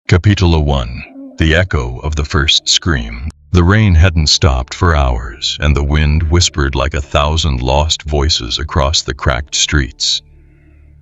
Capítulo 1. The echo of the first scream. The rain hadn't stopped for hours, and the wind whispered like 1,000 lost voices across the cracked streets.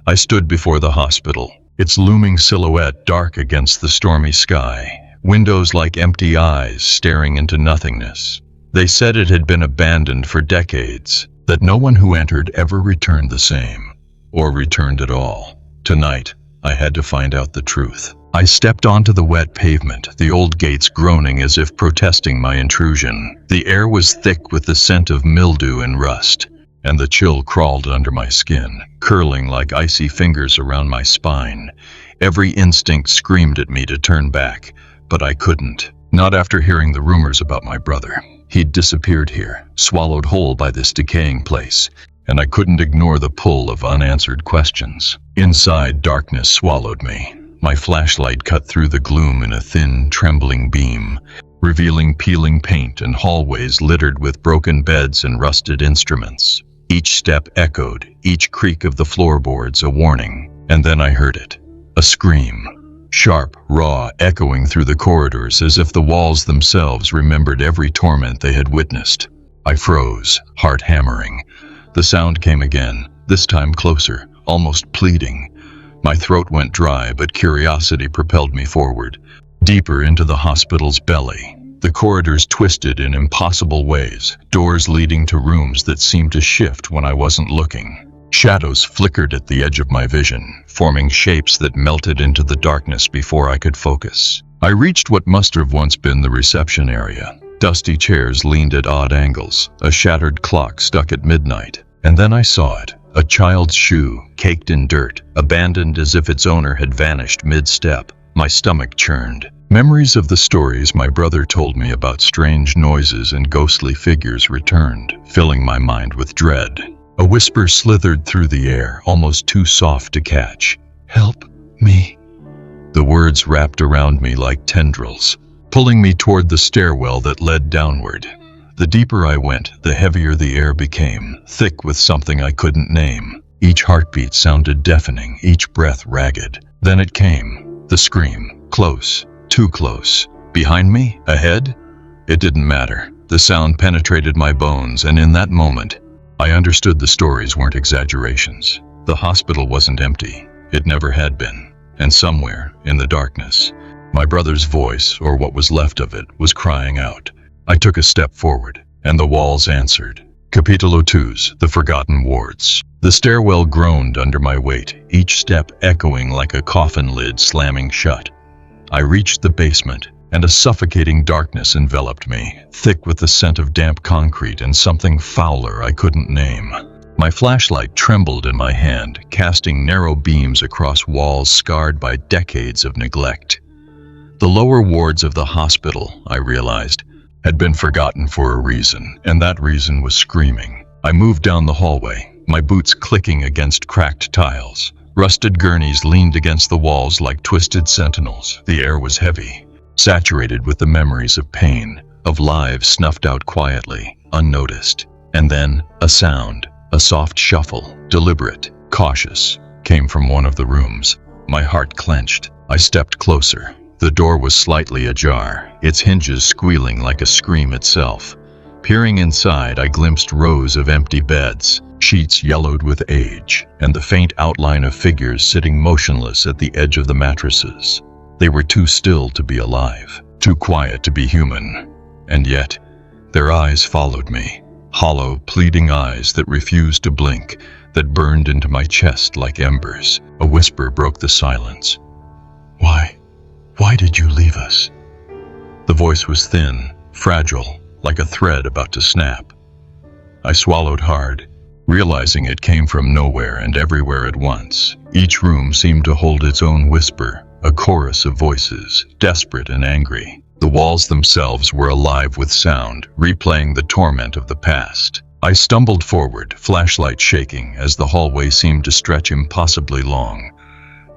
I stood before the hospital, its looming silhouette dark against the stormy sky, windows like empty eyes staring into nothingness. They said it had been abandoned for decades, that no one who entered ever returned the same, or returned at all. Tonight, I had to find out the truth. I stepped onto the wet pavement, the old gates groaning as if protesting my intrusion. The air was thick with the scent of mildew and rust, and the chill crawled under my skin, curling like icy fingers around my spine. Every instinct screamed at me to turn back, but I couldn't. Not after hearing the rumors about my brother. He'd disappeared here, swallowed whole by this decaying place, and I couldn't ignore the pull of unanswered questions. Inside, darkness swallowed me. My flashlight cut through the gloom in a thin, trembling beam, revealing peeling paint and hallways littered with broken beds and rusted instruments. Each step echoed, each creak of the floorboards a warning. And then I heard it. A scream. Sharp, raw, echoing through the corridors as if the walls themselves remembered every torment they had witnessed. I froze, heart hammering. The sound came again, this time closer, almost pleading. My throat went dry, but curiosity propelled me forward, deeper into the hospital's belly. The corridors twisted in impossible ways, doors leading to rooms that seemed to shift when I wasn't looking. Shadows flickered at the edge of my vision, forming shapes that melted into the darkness before I could focus. I reached what must have once been the reception area. Dusty chairs leaned at odd angles, a shattered clock stuck at midnight. And then I saw it. A child's shoe, caked in dirt, abandoned as if its owner had vanished mid-step. My stomach churned. Memories of the stories my brother told me about strange noises and ghostly figures returned, filling my mind with dread. A whisper slithered through the air, almost too soft to catch. "Help me." The words wrapped around me like tendrils, pulling me toward the stairwell that led downward. The deeper I went, the heavier the air became, thick with something I couldn't name. Each heartbeat sounded deafening, each breath ragged. Then it came, the scream, close, too close. Behind me? Ahead? It didn't matter. The sound penetrated my bones, and in that moment, I understood the stories weren't exaggerations. The hospital wasn't empty. It never had been. And somewhere, in the darkness, my brother's voice, or what was left of it, was crying out. I took a step forward, and the walls answered. Capítulo 2. The Forgotten Wards. The stairwell groaned under my weight, each step echoing like a coffin lid slamming shut. I reached the basement, and a suffocating darkness enveloped me, thick with the scent of damp concrete and something fouler I couldn't name. My flashlight trembled in my hand, casting narrow beams across walls scarred by decades of neglect. The lower wards of the hospital, I realized, had been forgotten for a reason, and that reason was screaming. I moved down the hallway, my boots clicking against cracked tiles. Rusted gurneys leaned against the walls like twisted sentinels. The air was heavy, saturated with the memories of pain, of lives snuffed out quietly, unnoticed. And then, a sound, a soft shuffle, deliberate, cautious, came from one of the rooms. My heart clenched. I stepped closer. The door was slightly ajar, its hinges squealing like a scream itself. Peering inside, I glimpsed rows of empty beds, sheets yellowed with age, and the faint outline of figures sitting motionless at the edge of the mattresses. They were too still to be alive, too quiet to be human. And yet, their eyes followed me. Hollow, pleading eyes that refused to blink, that burned into my chest like embers. A whisper broke the silence. Why did you leave us?" The voice was thin, fragile, like a thread about to snap. I swallowed hard, realizing it came from nowhere and everywhere at once. Each room seemed to hold its own whisper, a chorus of voices, desperate and angry. The walls themselves were alive with sound, replaying the torment of the past. I stumbled forward, flashlight shaking, as the hallway seemed to stretch impossibly long.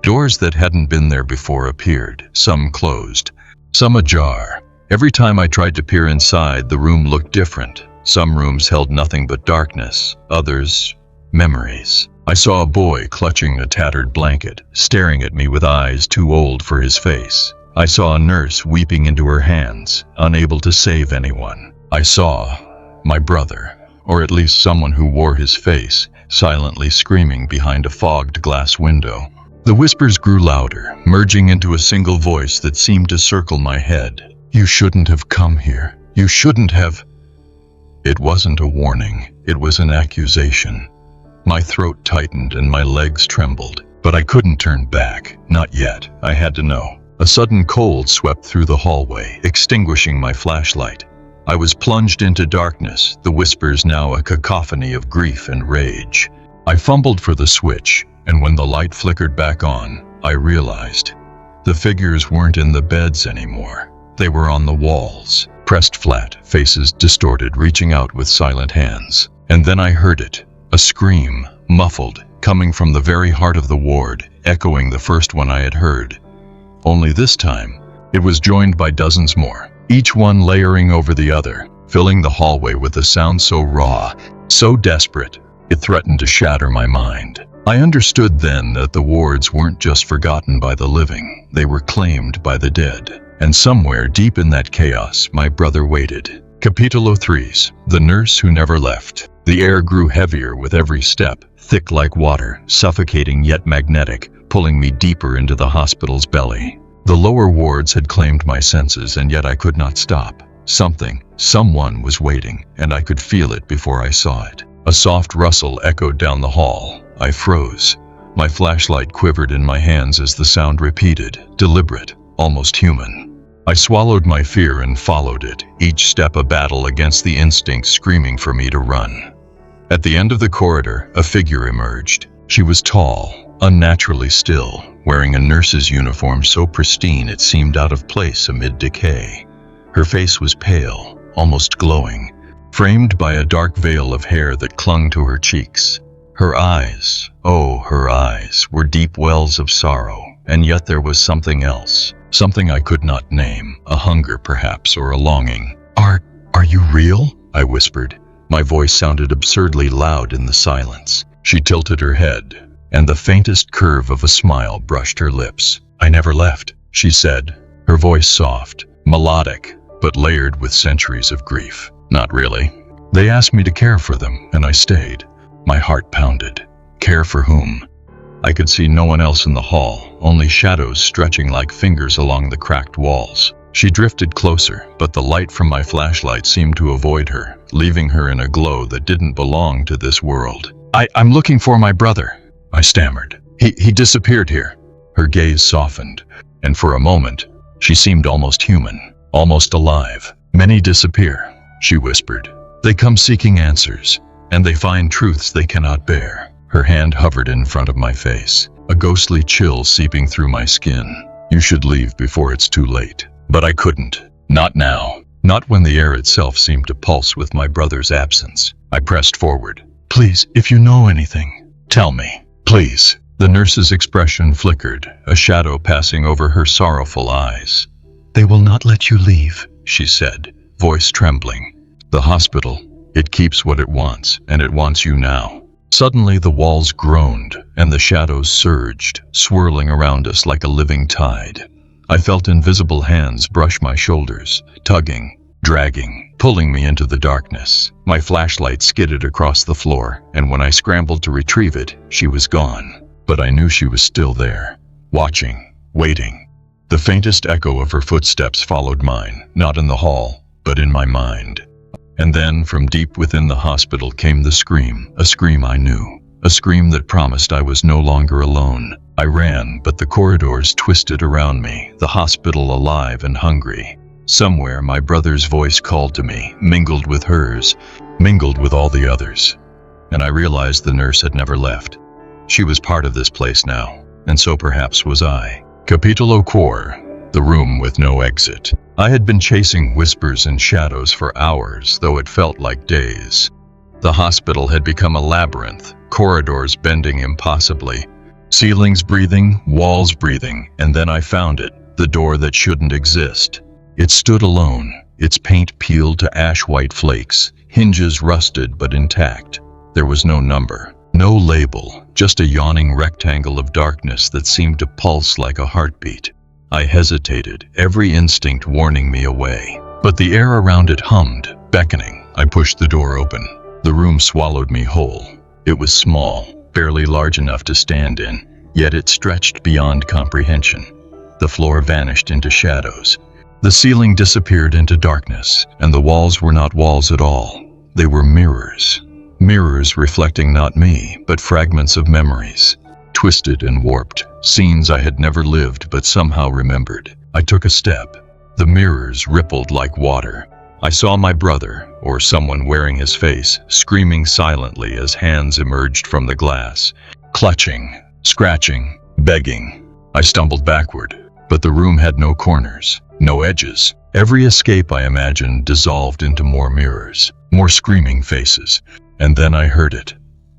Doors that hadn't been there before appeared, some closed, some ajar. Every time I tried to peer inside, the room looked different. Some rooms held nothing but darkness, others, memories. I saw a boy clutching a tattered blanket, staring at me with eyes too old for his face. I saw a nurse weeping into her hands, unable to save anyone. I saw my brother, or at least someone who wore his face, silently screaming behind a fogged glass window. The whispers grew louder, merging into a single voice that seemed to circle my head. "You shouldn't have come here. You shouldn't have." It wasn't a warning, it was an accusation. My throat tightened and my legs trembled, but I couldn't turn back, not yet. I had to know. A sudden cold swept through the hallway, extinguishing my flashlight. I was plunged into darkness, the whispers now a cacophony of grief and rage. I fumbled for the switch, and when the light flickered back on, I realized the figures weren't in the beds anymore. They were on the walls, pressed flat, faces distorted, reaching out with silent hands. And then I heard it, a scream, muffled, coming from the very heart of the ward, echoing the first one I had heard. Only this time, it was joined by dozens more, each one layering over the other, filling the hallway with a sound so raw, so desperate, it threatened to shatter my mind. I understood then that the wards weren't just forgotten by the living, they were claimed by the dead. And somewhere deep in that chaos, my brother waited. Capítulo 3, The Nurse Who Never Left. The air grew heavier with every step, thick like water, suffocating yet magnetic, pulling me deeper into the hospital's belly. The lower wards had claimed my senses, and yet I could not stop. Someone was waiting, and I could feel it before I saw it. A soft rustle echoed down the hall. I froze. My flashlight quivered in my hands as the sound repeated, deliberate, almost human. I swallowed my fear and followed it, each step a battle against the instinct screaming for me to run. At the end of the corridor, a figure emerged. She was tall, unnaturally still, wearing a nurse's uniform so pristine it seemed out of place amid decay. Her face was pale, almost glowing, framed by a dark veil of hair that clung to her cheeks. Her eyes, her eyes, were deep wells of sorrow, and yet there was something else. Something I could not name, a hunger perhaps, or a longing. Are you real?" I whispered. My voice sounded absurdly loud in the silence. She tilted her head, and the faintest curve of a smile brushed her lips. "I never left," she said, her voice soft, melodic, but layered with centuries of grief. "Not really. They asked me to care for them, and I stayed." My heart pounded. Care for whom? I could see no one else in the hall, only shadows stretching like fingers along the cracked walls. She drifted closer, but the light from my flashlight seemed to avoid her, leaving her in a glow that didn't belong to this world. I'm looking for my brother," I stammered. He disappeared here." Her gaze softened, and for a moment, she seemed almost human, almost alive. "Many disappear," she whispered. "They come seeking answers, and they find truths they cannot bear." Her hand hovered in front of my face, a ghostly chill seeping through my skin. "You should leave before it's too late." But I couldn't. Not now. Not when the air itself seemed to pulse with my brother's absence. I pressed forward. "Please, if you know anything, tell me. Please." The nurse's expression flickered, a shadow passing over her sorrowful eyes. "They will not let you leave," she said, voice trembling. "The hospital, it keeps what it wants, and it wants you now." Suddenly the walls groaned, and the shadows surged, swirling around us like a living tide. I felt invisible hands brush my shoulders, tugging, dragging, pulling me into the darkness. My flashlight skidded across the floor, and when I scrambled to retrieve it, she was gone. But I knew she was still there, watching, waiting. The faintest echo of her footsteps followed mine, not in the hall, but in my mind. And then, from deep within the hospital came the scream, a scream I knew, a scream that promised I was no longer alone. I ran, but the corridors twisted around me, the hospital alive and hungry. Somewhere my brother's voice called to me, mingled with hers, mingled with all the others. And I realized the nurse had never left. She was part of this place now, and so perhaps was I. Capítulo 4. The room with no exit. I had been chasing whispers and shadows for hours, though it felt like days. The hospital had become a labyrinth, corridors bending impossibly, ceilings breathing, walls breathing, and then I found it, the door that shouldn't exist. It stood alone, its paint peeled to ash-white flakes, hinges rusted but intact. There was no number, no label, just a yawning rectangle of darkness that seemed to pulse like a heartbeat. I hesitated, every instinct warning me away. But the air around it hummed, beckoning. I pushed the door open. The room swallowed me whole. It was small, barely large enough to stand in, yet it stretched beyond comprehension. The floor vanished into shadows. The ceiling disappeared into darkness, and the walls were not walls at all. They were mirrors. Mirrors reflecting not me, but fragments of memories. Twisted and warped, scenes I had never lived but somehow remembered. I took a step. The mirrors rippled like water. I saw my brother, or someone wearing his face, screaming silently as hands emerged from the glass. Clutching, scratching, begging. I stumbled backward, but the room had no corners, no edges. Every escape I imagined dissolved into more mirrors, more screaming faces. And then I heard it.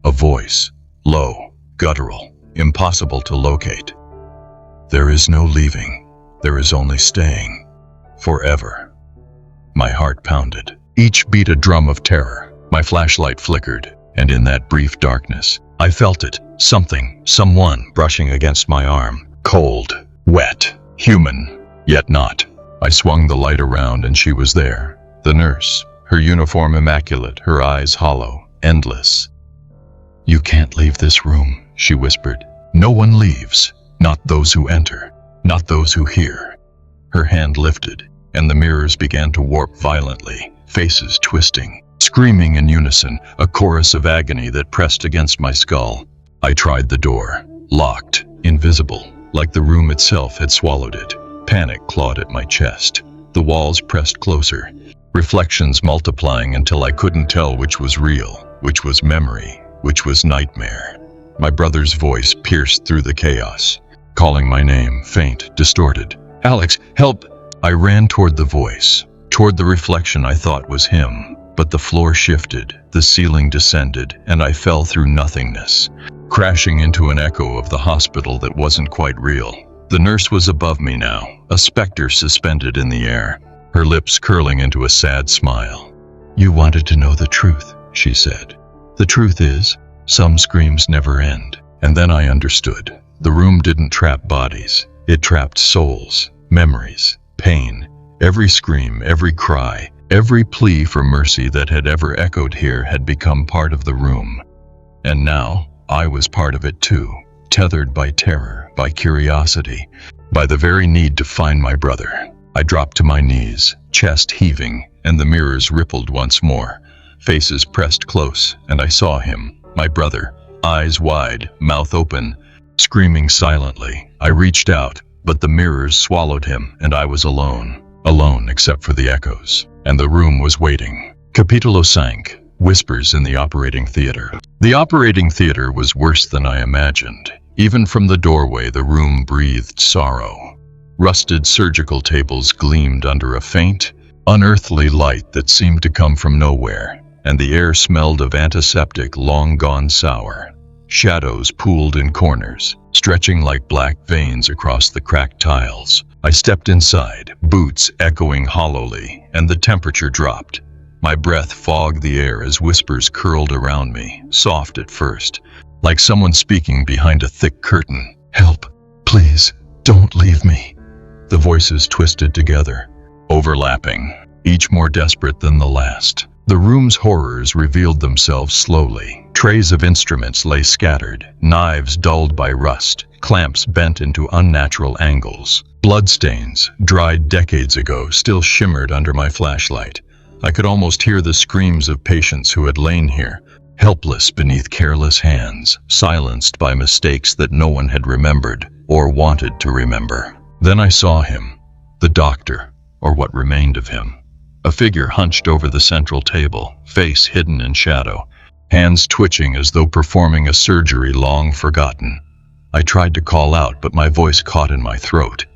A voice. Low, guttural, impossible to locate. There is no leaving. There is only staying. Forever. My heart pounded. Each beat a drum of terror. My flashlight flickered, and in that brief darkness, I felt it. Something, someone brushing against my arm. Cold, wet, human, yet not. I swung the light around and she was there. The nurse, her uniform immaculate, her eyes hollow, endless. You can't leave this room, she whispered. No one leaves, not those who enter, not those who hear. Her hand lifted, and the mirrors began to warp violently, faces twisting, screaming in unison, a chorus of agony that pressed against my skull. I tried the door, locked, invisible, like the room itself had swallowed it. Panic clawed at my chest. The walls pressed closer, reflections multiplying until I couldn't tell which was real, which was memory, which was nightmare. My brother's voice pierced through the chaos, calling my name, faint, distorted. Alex, help! I ran toward the voice, toward the reflection I thought was him, but the floor shifted, the ceiling descended, and I fell through nothingness, crashing into an echo of the hospital that wasn't quite real. The nurse was above me now, a specter suspended in the air, her lips curling into a sad smile. You wanted to know the truth, she said. The truth is, some screams never end. And then I understood. The room didn't trap bodies. It trapped souls, memories, pain. Every scream, every cry, every plea for mercy that had ever echoed here had become part of the room. And now, I was part of it too, tethered by terror, by curiosity, by the very need to find my brother. I dropped to my knees, chest heaving, and the mirrors rippled once more. Faces pressed close, and I saw him, my brother, eyes wide, mouth open, screaming silently. I reached out, but the mirrors swallowed him, and I was alone. Alone except for the echoes. And the room was waiting. Capítulo 5. Whispers in the operating theater. The operating theater was worse than I imagined. Even from the doorway, the room breathed sorrow. Rusted surgical tables gleamed under a faint, unearthly light that seemed to come from nowhere, and the air smelled of antiseptic long gone sour. Shadows pooled in corners, stretching like black veins across the cracked tiles. I stepped inside, boots echoing hollowly, and the temperature dropped. My breath fogged the air as whispers curled around me, soft at first, like someone speaking behind a thick curtain. Help, please, don't leave me. The voices twisted together, overlapping, each more desperate than the last. The room's horrors revealed themselves slowly. Trays of instruments lay scattered, knives dulled by rust, clamps bent into unnatural angles. Bloodstains, dried decades ago, still shimmered under my flashlight. I could almost hear the screams of patients who had lain here, helpless beneath careless hands, silenced by mistakes that no one had remembered or wanted to remember. Then I saw him, the doctor, or what remained of him. A figure hunched over the central table, face hidden in shadow, hands twitching as though performing a surgery long forgotten. I tried to call out, but my voice caught in my throat.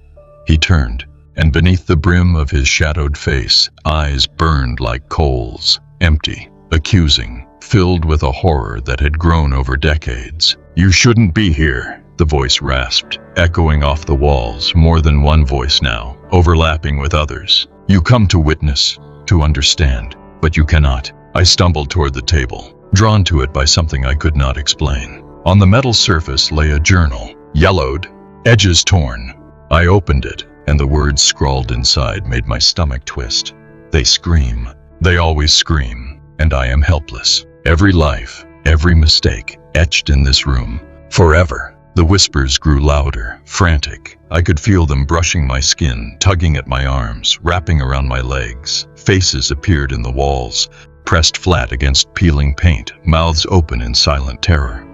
He turned, and beneath the brim of his shadowed face, eyes burned like coals, empty, accusing, filled with a horror that had grown over decades. You shouldn't be here, the voice rasped, echoing off the walls, more than one voice now, overlapping with others. You come to witness, to understand, but you cannot. I stumbled toward the table, drawn to it by something I could not explain. On the metal surface lay a journal, yellowed, edges torn. I opened it, and the words scrawled inside made my stomach twist. They scream. They always scream, and I am helpless. Every life, every mistake, etched in this room. Forever. The whispers grew louder, frantic. I could feel them brushing my skin, tugging at my arms, wrapping around my legs. Faces appeared in the walls, pressed flat against peeling paint, mouths open in silent terror.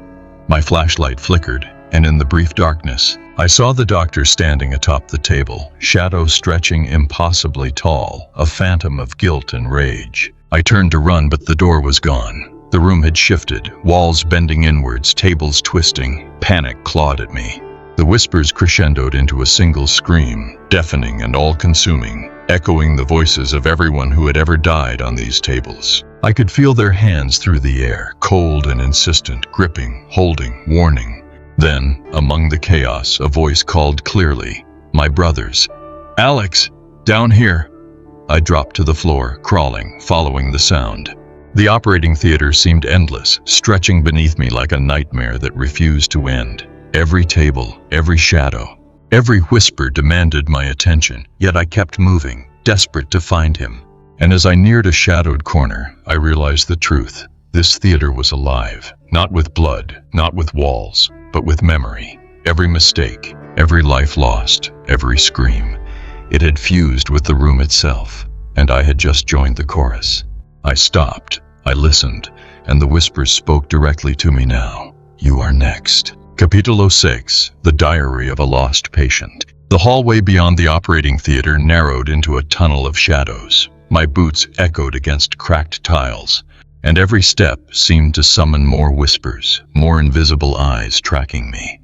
My flashlight flickered, and in the brief darkness, I saw the doctor standing atop the table, shadows stretching impossibly tall, a phantom of guilt and rage. I turned to run, but the door was gone. The room had shifted, walls bending inwards, tables twisting. Panic clawed at me. The whispers crescendoed into a single scream, deafening and all-consuming, echoing the voices of everyone who had ever died on these tables. I could feel their hands through the air, cold and insistent, gripping, holding, warning. Then, among the chaos, a voice called clearly, "My brothers. Alex, down here." I dropped to the floor, crawling, following the sound. The operating theater seemed endless, stretching beneath me like a nightmare that refused to end. Every table, every shadow, every whisper demanded my attention, yet I kept moving, desperate to find him. And as I neared a shadowed corner, I realized the truth. This theater was alive, not with blood, not with walls, but with memory. Every mistake, every life lost, every scream. It had fused with the room itself, and I had just joined the chorus. I stopped, I listened, and the whispers spoke directly to me now. "You are next." Capítulo 6, The Diary of a Lost Patient. The hallway beyond the operating theater narrowed into a tunnel of shadows. My boots echoed against cracked tiles, and every step seemed to summon more whispers, more invisible eyes tracking me.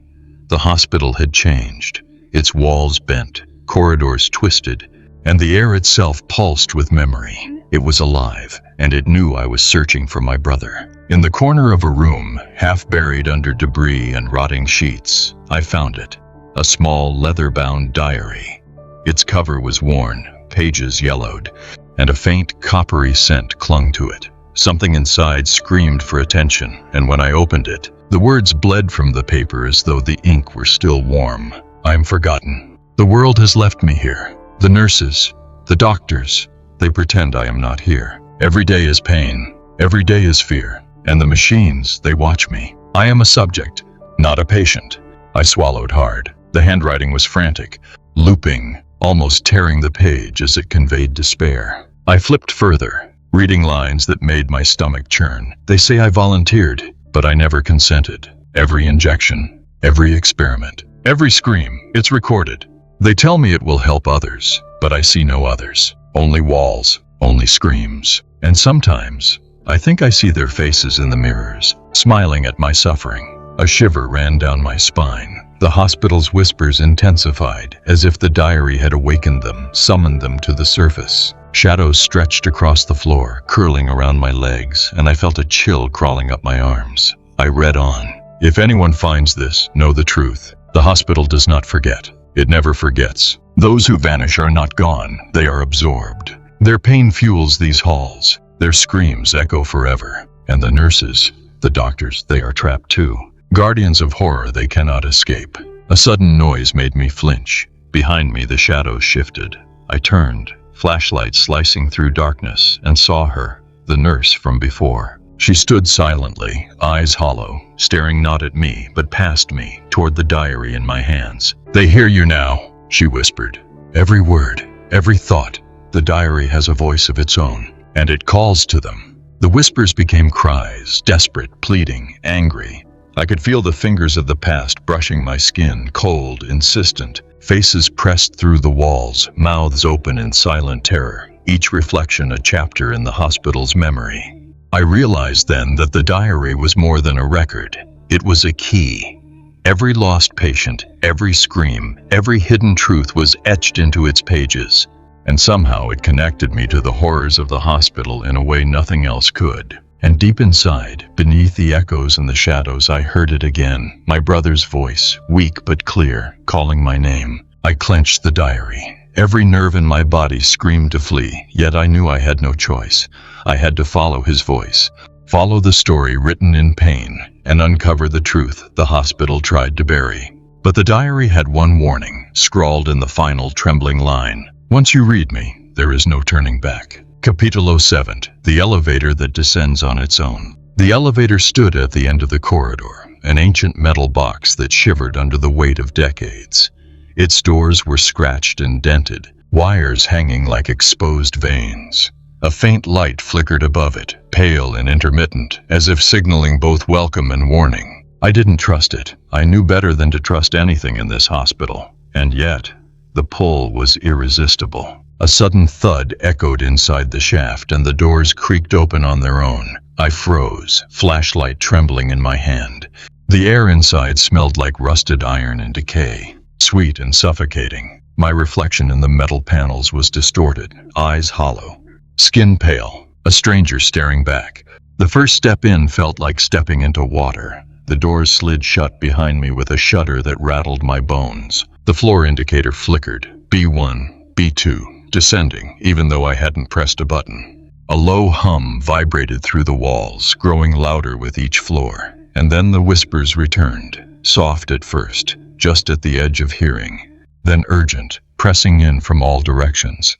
The hospital had changed, its walls bent, corridors twisted, and the air itself pulsed with memory. It was alive, and it knew I was searching for my brother. In the corner of a room, half buried under debris and rotting sheets, I found it. A small, leather-bound diary. Its cover was worn, pages yellowed, and a faint, coppery scent clung to it. Something inside screamed for attention, and when I opened it, the words bled from the paper as though the ink were still warm. "I'm forgotten. The world has left me here. The nurses, the doctors, they pretend I am not here. Every day is pain, every day is fear, and the machines, they watch me. I am a subject, not a patient." I swallowed hard. The handwriting was frantic, looping, almost tearing the page as it conveyed despair. I flipped further, reading lines that made my stomach churn. "They say I volunteered, but I never consented. Every injection, every experiment, every scream, it's recorded. They tell me it will help others, but I see no others. Only walls, only screams. And sometimes, I think I see their faces in the mirrors, smiling at my suffering." A shiver ran down my spine. The hospital's whispers intensified, as if the diary had awakened them, summoned them to the surface. Shadows stretched across the floor, curling around my legs, and I felt a chill crawling up my arms. I read on. "If anyone finds this, know the truth. The hospital does not forget. It never forgets. Those who vanish are not gone, they are absorbed. Their pain fuels these halls. Their screams echo forever. And the nurses, the doctors, they are trapped too. Guardians of horror they cannot escape." A sudden noise made me flinch. Behind me the shadows shifted. I turned, flashlight slicing through darkness, and saw her, the nurse from before. She stood silently, eyes hollow, staring not at me, but past me, toward the diary in my hands. "They hear you now," she whispered. "Every word, every thought. The diary has a voice of its own, and it calls to them." The whispers became cries, desperate, pleading, angry. I could feel the fingers of the past brushing my skin, cold, insistent. Faces pressed through the walls, mouths open in silent terror, each reflection a chapter in the hospital's memory. I realized then that the diary was more than a record. It was a key. Every lost patient, every scream, every hidden truth was etched into its pages, and somehow it connected me to the horrors of the hospital in a way nothing else could. And deep inside, beneath the echoes and the shadows, I heard it again, my brother's voice, weak but clear, calling my name. I clenched the diary. Every nerve in my body screamed to flee, yet I knew I had no choice. I had to follow his voice, follow the story written in pain, and uncover the truth the hospital tried to bury. But the diary had one warning: scrawled in the final trembling line. Once you read me, there is no turning back. Capítulo 7. The elevator that descends on its own. The elevator stood at the end of the corridor, an ancient metal box that shivered under the weight of decades. Its doors were scratched and dented, wires hanging like exposed veins. A faint light flickered above it, pale and intermittent, as if signaling both welcome and warning. I didn't trust it. I knew better than to trust anything in this hospital. And yet, the pull was irresistible. A sudden thud echoed inside the shaft, and the doors creaked open on their own. I froze, flashlight trembling in my hand. The air inside smelled like rusted iron and decay, sweet and suffocating. My reflection in the metal panels was distorted, eyes hollow, skin pale, a stranger staring back. The first step in felt like stepping into water. The doors slid shut behind me with a shudder that rattled my bones. The floor indicator flickered, B1, B2, descending, even though I hadn't pressed a button. A low hum vibrated through the walls, growing louder with each floor. And then the whispers returned, soft at first, just at the edge of hearing, then urgent, pressing in from all directions.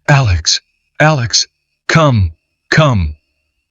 Alex! Alex! Come! Come!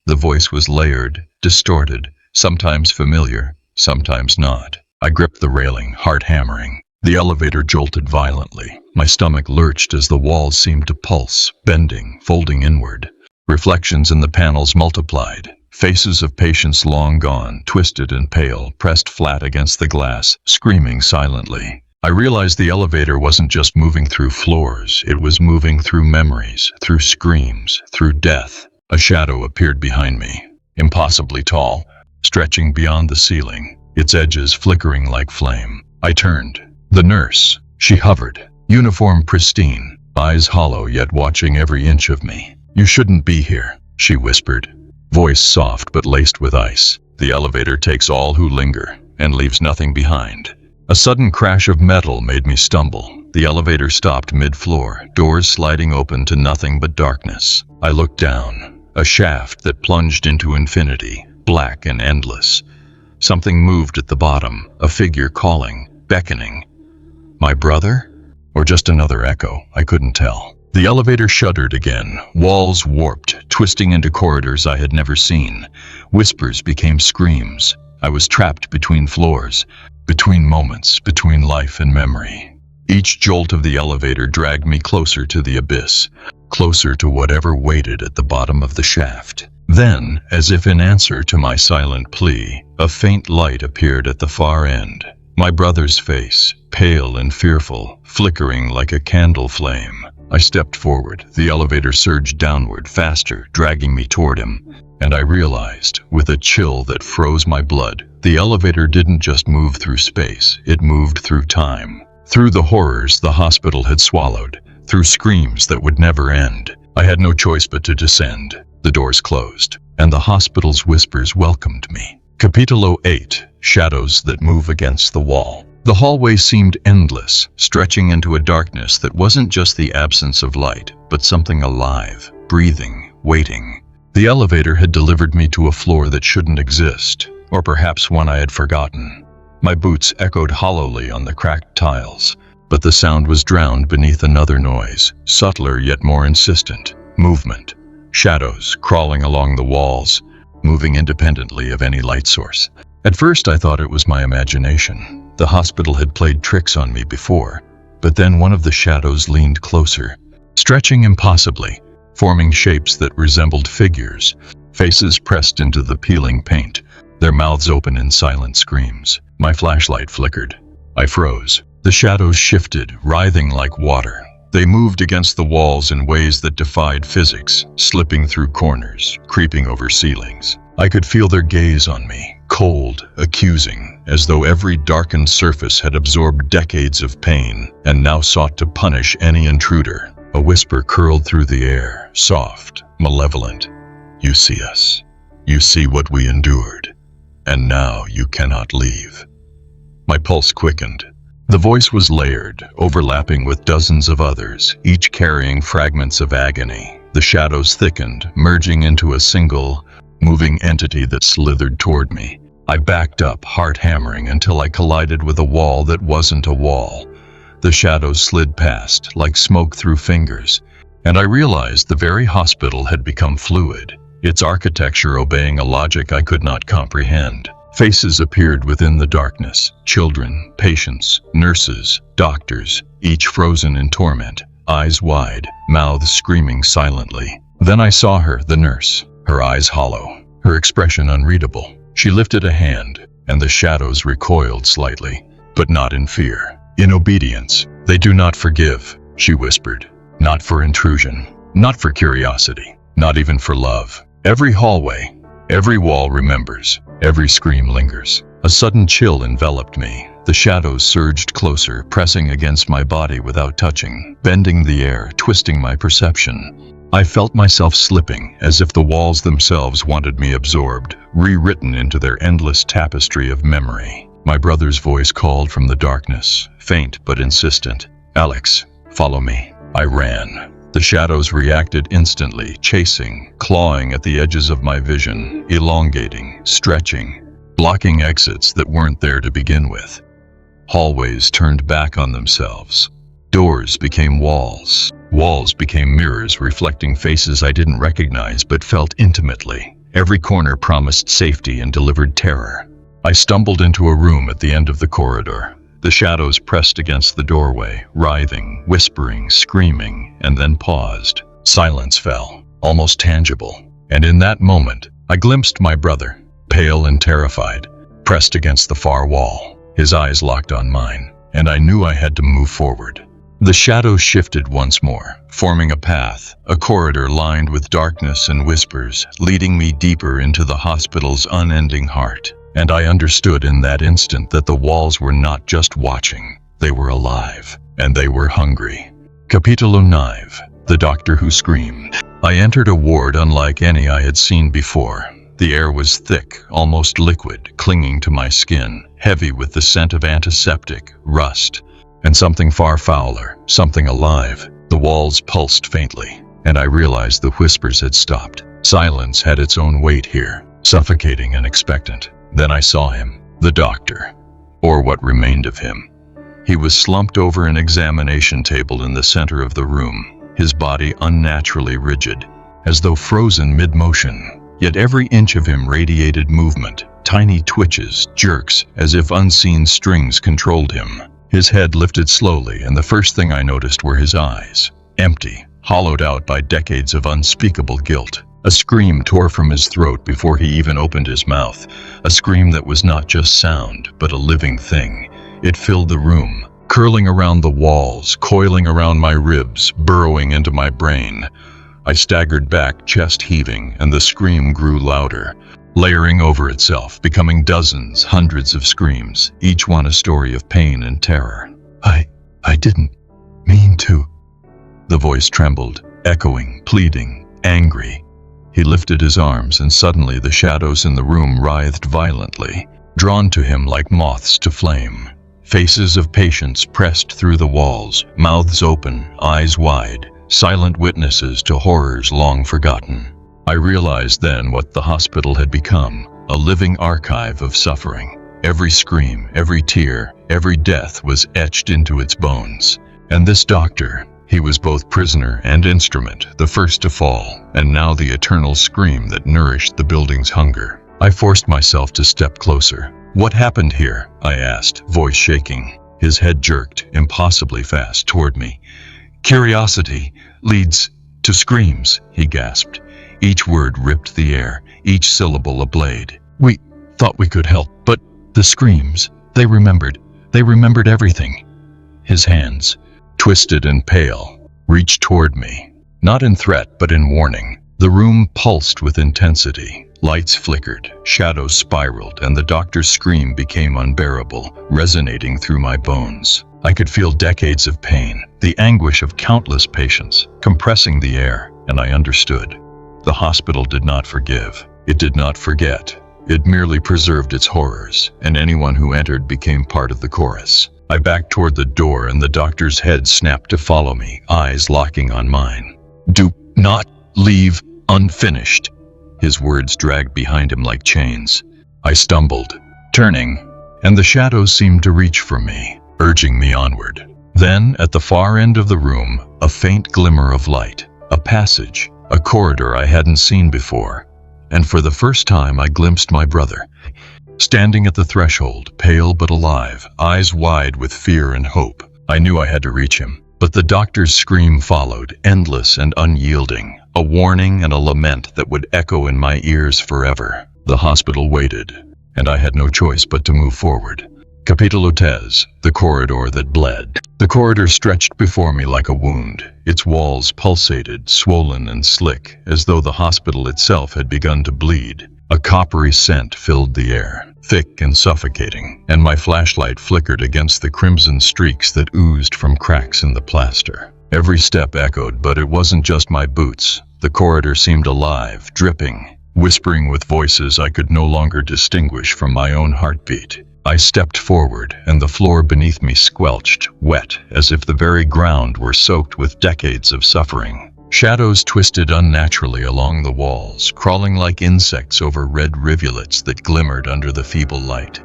The voice was layered, distorted, sometimes familiar, sometimes not. I gripped the railing, heart hammering. The elevator jolted violently. My stomach lurched as the walls seemed to pulse, bending, folding inward. Reflections in the panels multiplied. Faces of patients long gone, twisted and pale, pressed flat against the glass, screaming silently. I realized the elevator wasn't just moving through floors, it was moving through memories, through screams, through death. A shadow appeared behind me, impossibly tall, stretching beyond the ceiling, its edges flickering like flame. I turned. The nurse. She hovered, uniform pristine, eyes hollow yet watching every inch of me. You shouldn't be here, she whispered, voice soft but laced with ice. The elevator takes all who linger and leaves nothing behind. A sudden crash of metal made me stumble. The elevator stopped mid-floor, doors sliding open to nothing but darkness. I looked down, a shaft that plunged into infinity, black and endless. Something moved at the bottom, a figure calling, beckoning. My brother? Or just another echo? I couldn't tell. The elevator shuddered again, walls warped, twisting into corridors I had never seen. Whispers became screams. I was trapped between floors, between moments, between life and memory. Each jolt of the elevator dragged me closer to the abyss, closer to whatever waited at the bottom of the shaft. Then, as if in answer to my silent plea, a faint light appeared at the far end. My brother's face, pale and fearful, flickering like a candle flame. I stepped forward. The elevator surged downward, faster, dragging me toward him. And I realized, with a chill that froze my blood, the elevator didn't just move through space, it moved through time. Through the horrors the hospital had swallowed, through screams that would never end. I had no choice but to descend. The doors closed, and the hospital's whispers welcomed me. Capítulo 8. Shadows that move against the wall. The hallway seemed endless, stretching into a darkness that wasn't just the absence of light, but something alive, breathing, waiting. The elevator had delivered me to a floor that shouldn't exist, or perhaps one I had forgotten. My boots echoed hollowly on the cracked tiles, but the sound was drowned beneath another noise, subtler yet more insistent. Movement. Shadows crawling along the walls, moving independently of any light source. At first I thought it was my imagination. The hospital had played tricks on me before, but then one of the shadows leaned closer, stretching impossibly, forming shapes that resembled figures, faces pressed into the peeling paint, their mouths open in silent screams. My flashlight flickered. I froze. The shadows shifted, writhing like water. They moved against the walls in ways that defied physics, slipping through corners, creeping over ceilings. I could feel their gaze on me, cold, accusing, as though every darkened surface had absorbed decades of pain and now sought to punish any intruder. A whisper curled through the air, soft, malevolent. You see us. You see what we endured. And now you cannot leave. My pulse quickened. The voice was layered, overlapping with dozens of others, each carrying fragments of agony. The shadows thickened, merging into a single, moving entity that slithered toward me. I backed up, heart hammering, until I collided with a wall that wasn't a wall. The shadows slid past, like smoke through fingers, and I realized the very hospital had become fluid, its architecture obeying a logic I could not comprehend. Faces appeared within the darkness, children, patients, nurses, doctors, each frozen in torment, eyes wide, mouths screaming silently. Then I saw her, the nurse, her eyes hollow, her expression unreadable. She lifted a hand, and the shadows recoiled slightly, but not in fear. In obedience. They do not forgive, she whispered. Not for intrusion, not for curiosity, not even for love. Every hallway, every wall remembers, every scream lingers. A sudden chill enveloped me. The shadows surged closer, pressing against my body without touching, bending the air, twisting my perception. I felt myself slipping, as if the walls themselves wanted me absorbed, rewritten into their endless tapestry of memory. My brother's voice called from the darkness, faint but insistent. "Alex, follow me." I ran. The shadows reacted instantly, chasing, clawing at the edges of my vision, elongating, stretching, blocking exits that weren't there to begin with. Hallways turned back on themselves. Doors became walls. Walls became mirrors reflecting faces I didn't recognize but felt intimately. Every corner promised safety and delivered terror. I stumbled into a room at the end of the corridor. The shadows pressed against the doorway, writhing, whispering, screaming, and then paused. Silence fell, almost tangible. And in that moment, I glimpsed my brother, pale and terrified, pressed against the far wall. His eyes locked on mine, and I knew I had to move forward. The shadows shifted once more, forming a path, a corridor lined with darkness and whispers, leading me deeper into the hospital's unending heart. And I understood in that instant that the walls were not just watching, they were alive, and they were hungry. Capítulo 9, The Doctor Who Screamed. I entered a ward unlike any I had seen before. The air was thick, almost liquid, clinging to my skin, heavy with the scent of antiseptic, rust, and something far fouler, something alive. The walls pulsed faintly, and I realized the whispers had stopped. Silence had its own weight here, suffocating and expectant. Then I saw him, the doctor, or what remained of him. He was slumped over an examination table in the center of the room, his body unnaturally rigid, as though frozen mid-motion. Yet every inch of him radiated movement, tiny twitches, jerks, as if unseen strings controlled him. His head lifted slowly, and the first thing I noticed were his eyes, empty, hollowed out by decades of unspeakable guilt. A scream tore from his throat before he even opened his mouth, a scream that was not just sound, but a living thing. It filled the room, curling around the walls, coiling around my ribs, burrowing into my brain. I staggered back, chest heaving, and the scream grew louder, layering over itself, becoming dozens, hundreds of screams, each one a story of pain and terror. I didn't mean to. The voice trembled, echoing, pleading, angry. He lifted his arms, and suddenly the shadows in the room writhed violently, drawn to him like moths to flame. Faces of patients pressed through the walls, mouths open, eyes wide, silent witnesses to horrors long forgotten. I realized then what the hospital had become, a living archive of suffering. Every scream, every tear, every death was etched into its bones. And this doctor, he was both prisoner and instrument, the first to fall, and now the eternal scream that nourished the building's hunger. I forced myself to step closer. "What happened here?" I asked, voice shaking. His head jerked, impossibly fast, toward me. "Curiosity leads to screams," he gasped. Each word ripped the air, each syllable a blade. "We thought we could help, but the screams, they remembered everything." His hands, twisted and pale, reached toward me, not in threat but in warning. The room pulsed with intensity. Lights flickered, shadows spiraled, and the doctor's scream became unbearable, resonating through my bones. I could feel decades of pain, the anguish of countless patients, compressing the air, and I understood. The hospital did not forgive. It did not forget. It merely preserved its horrors, and anyone who entered became part of the chorus. I backed toward the door, and the doctor's head snapped to follow me, eyes locking on mine. "Do not leave unfinished." His words dragged behind him like chains. I stumbled, turning, and the shadows seemed to reach for me, urging me onward. Then, at the far end of the room, a faint glimmer of light, a passage, a corridor I hadn't seen before. And for the first time I glimpsed my brother, standing at the threshold, pale but alive, eyes wide with fear and hope. I knew I had to reach him, but the doctor's scream followed, endless and unyielding, a warning and a lament that would echo in my ears forever. The hospital waited, and I had no choice but to move forward. Capítulo 10, the corridor that bled. The corridor stretched before me like a wound. Its walls pulsated, swollen and slick, as though the hospital itself had begun to bleed. A coppery scent filled the air, thick and suffocating, and my flashlight flickered against the crimson streaks that oozed from cracks in the plaster. Every step echoed, but it wasn't just my boots. The corridor seemed alive, dripping, whispering with voices I could no longer distinguish from my own heartbeat. I stepped forward, and the floor beneath me squelched, wet, as if the very ground were soaked with decades of suffering. Shadows twisted unnaturally along the walls, crawling like insects over red rivulets that glimmered under the feeble light.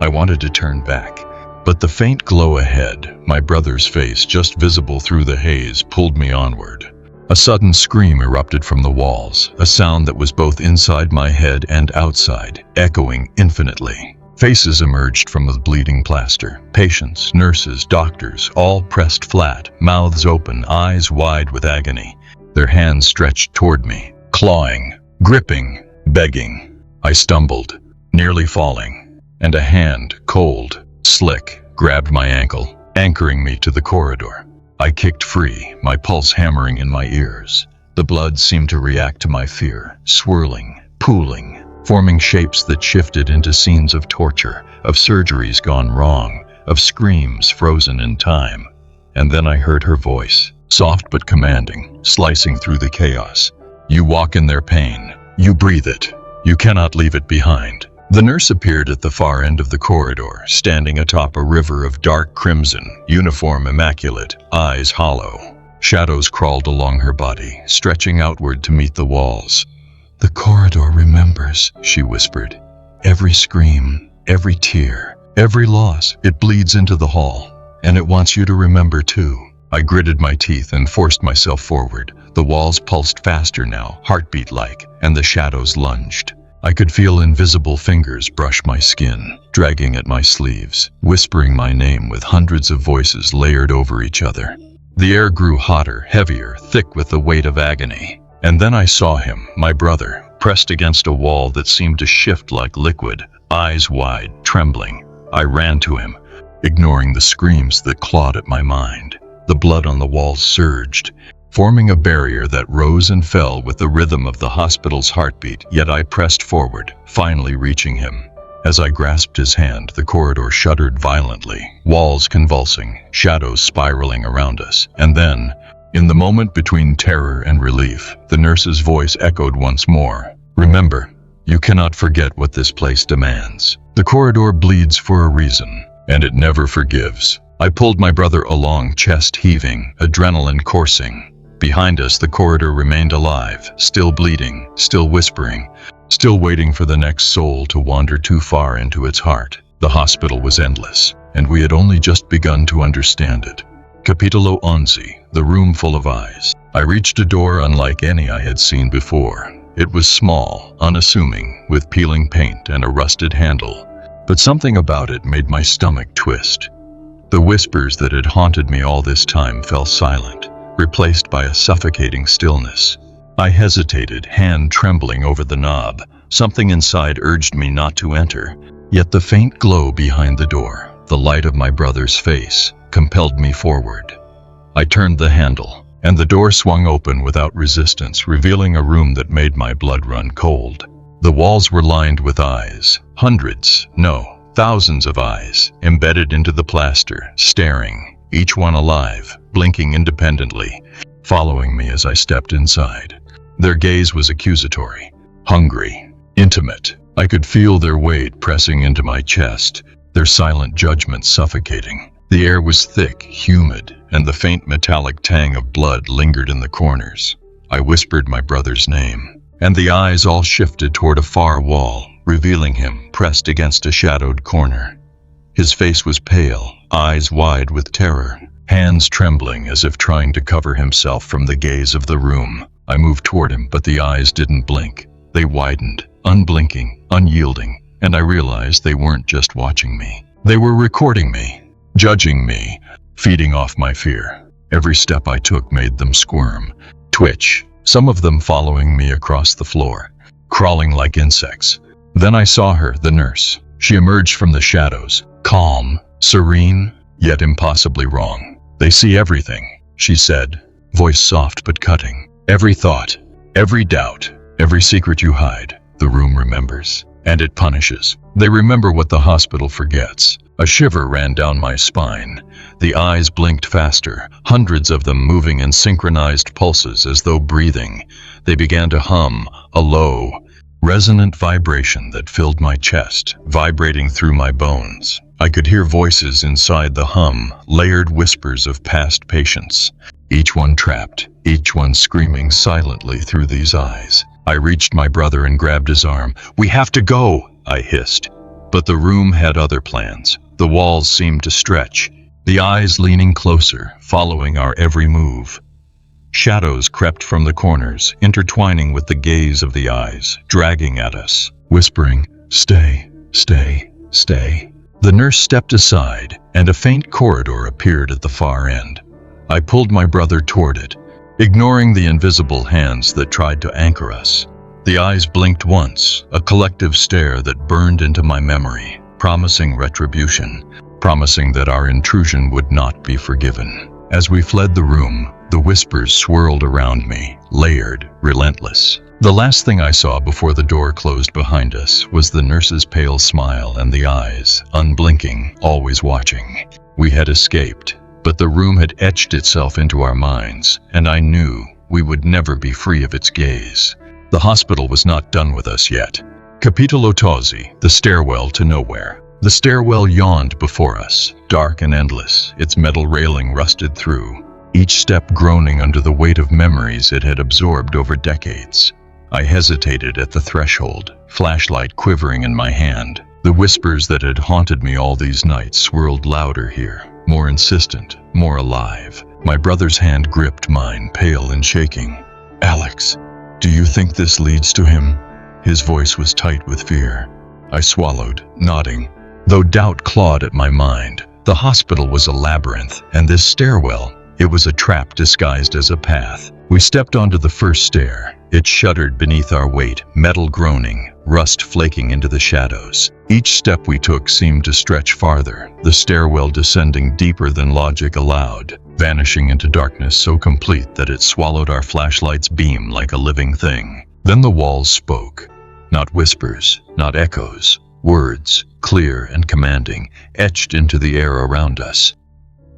I wanted to turn back, but the faint glow ahead, my brother's face just visible through the haze, pulled me onward. A sudden scream erupted from the walls, a sound that was both inside my head and outside, echoing infinitely. Faces emerged from the bleeding plaster. Patients, nurses, doctors, all pressed flat, mouths open, eyes wide with agony. Their hands stretched toward me, clawing, gripping, begging. I stumbled, nearly falling, and a hand, cold, slick, grabbed my ankle, anchoring me to the corridor. I kicked free, my pulse hammering in my ears. The blood seemed to react to my fear, swirling, pooling, forming shapes that shifted into scenes of torture, of surgeries gone wrong, of screams frozen in time. And then I heard her voice, soft but commanding, slicing through the chaos. You walk in their pain. You breathe it. You cannot leave it behind. The nurse appeared at the far end of the corridor, standing atop a river of dark crimson, uniform immaculate, eyes hollow. Shadows crawled along her body, stretching outward to meet the walls. The corridor remembers, she whispered. Every scream, every tear, every loss, it bleeds into the hall. And it wants you to remember too. I gritted my teeth and forced myself forward. The walls pulsed faster now, heartbeat-like, and the shadows lunged. I could feel invisible fingers brush my skin, dragging at my sleeves, whispering my name with hundreds of voices layered over each other. The air grew hotter, heavier, thick with the weight of agony. And then I saw him, my brother, pressed against a wall that seemed to shift like liquid, eyes wide, trembling. I ran to him, ignoring the screams that clawed at my mind. The blood on the walls surged, forming a barrier that rose and fell with the rhythm of the hospital's heartbeat, yet I pressed forward, finally reaching him. As I grasped his hand, the corridor shuddered violently, walls convulsing, shadows spiraling around us, and then, in the moment between terror and relief, the nurse's voice echoed once more. Remember, you cannot forget what this place demands. The corridor bleeds for a reason, and it never forgives. I pulled my brother along, chest heaving, adrenaline coursing. Behind us, the corridor remained alive, still bleeding, still whispering, still waiting for the next soul to wander too far into its heart. The hospital was endless, and we had only just begun to understand it. Capítulo 11, the room full of eyes. I reached a door unlike any I had seen before. It was small, unassuming, with peeling paint and a rusted handle, but something about it made my stomach twist. The whispers that had haunted me all this time fell silent, replaced by a suffocating stillness. I hesitated, hand trembling over the knob. Something inside urged me not to enter, yet the faint glow behind the door, the light of my brother's face, compelled me forward. I turned the handle, and the door swung open without resistance, revealing a room that made my blood run cold. The walls were lined with eyes, hundreds, no, thousands of eyes, embedded into the plaster, staring, each one alive, blinking independently, following me as I stepped inside. Their gaze was accusatory, hungry, intimate. I could feel their weight pressing into my chest, their silent judgment suffocating. The air was thick, humid, and the faint metallic tang of blood lingered in the corners. I whispered my brother's name, and the eyes all shifted toward a far wall, revealing him pressed against a shadowed corner. His face was pale, eyes wide with terror, hands trembling as if trying to cover himself from the gaze of the room. I moved toward him, but the eyes didn't blink. They widened, unblinking, unyielding, and I realized they weren't just watching me. They were recording me, judging me, feeding off my fear. Every step I took made them squirm, twitch, some of them following me across the floor, crawling like insects. Then I saw her, the nurse. She emerged from the shadows, calm, serene, yet impossibly wrong. "They see everything," she said, voice soft but cutting. "Every thought, every doubt, every secret you hide, the room remembers, and it punishes. They remember what the hospital forgets." A shiver ran down my spine. The eyes blinked faster, hundreds of them moving in synchronized pulses as though breathing. They began to hum, a low, resonant vibration that filled my chest, vibrating through my bones. I could hear voices inside the hum, layered whispers of past patients, each one trapped, each one screaming silently through these eyes. I reached my brother and grabbed his arm. "We have to go," I hissed. But the room had other plans. The walls seemed to stretch, the eyes leaning closer, following our every move. Shadows crept from the corners, intertwining with the gaze of the eyes, dragging at us, whispering, "Stay, stay, stay." The nurse stepped aside, and a faint corridor appeared at the far end. I pulled my brother toward it, ignoring the invisible hands that tried to anchor us. The eyes blinked once, a collective stare that burned into my memory, promising retribution, promising that our intrusion would not be forgiven. As we fled the room, the whispers swirled around me, layered, relentless. The last thing I saw before the door closed behind us was the nurse's pale smile and the eyes, unblinking, always watching. We had escaped, but the room had etched itself into our minds, and I knew we would never be free of its gaze. The hospital was not done with us yet. Capitolo Tozzi, the stairwell to nowhere. The stairwell yawned before us, dark and endless, its metal railing rusted through, each step groaning under the weight of memories it had absorbed over decades. I hesitated at the threshold, flashlight quivering in my hand. The whispers that had haunted me all these nights swirled louder here, more insistent, more alive. My brother's hand gripped mine, pale and shaking. "Alex, do you think this leads to him?" His voice was tight with fear. I swallowed, nodding. Though doubt clawed at my mind, the hospital was a labyrinth, and this stairwell, it was a trap disguised as a path. We stepped onto the first stair. It shuddered beneath our weight, metal groaning, rust flaking into the shadows. Each step we took seemed to stretch farther, the stairwell descending deeper than logic allowed, vanishing into darkness so complete that it swallowed our flashlight's beam like a living thing. Then the walls spoke. Not whispers, not echoes, words, clear and commanding, etched into the air around us.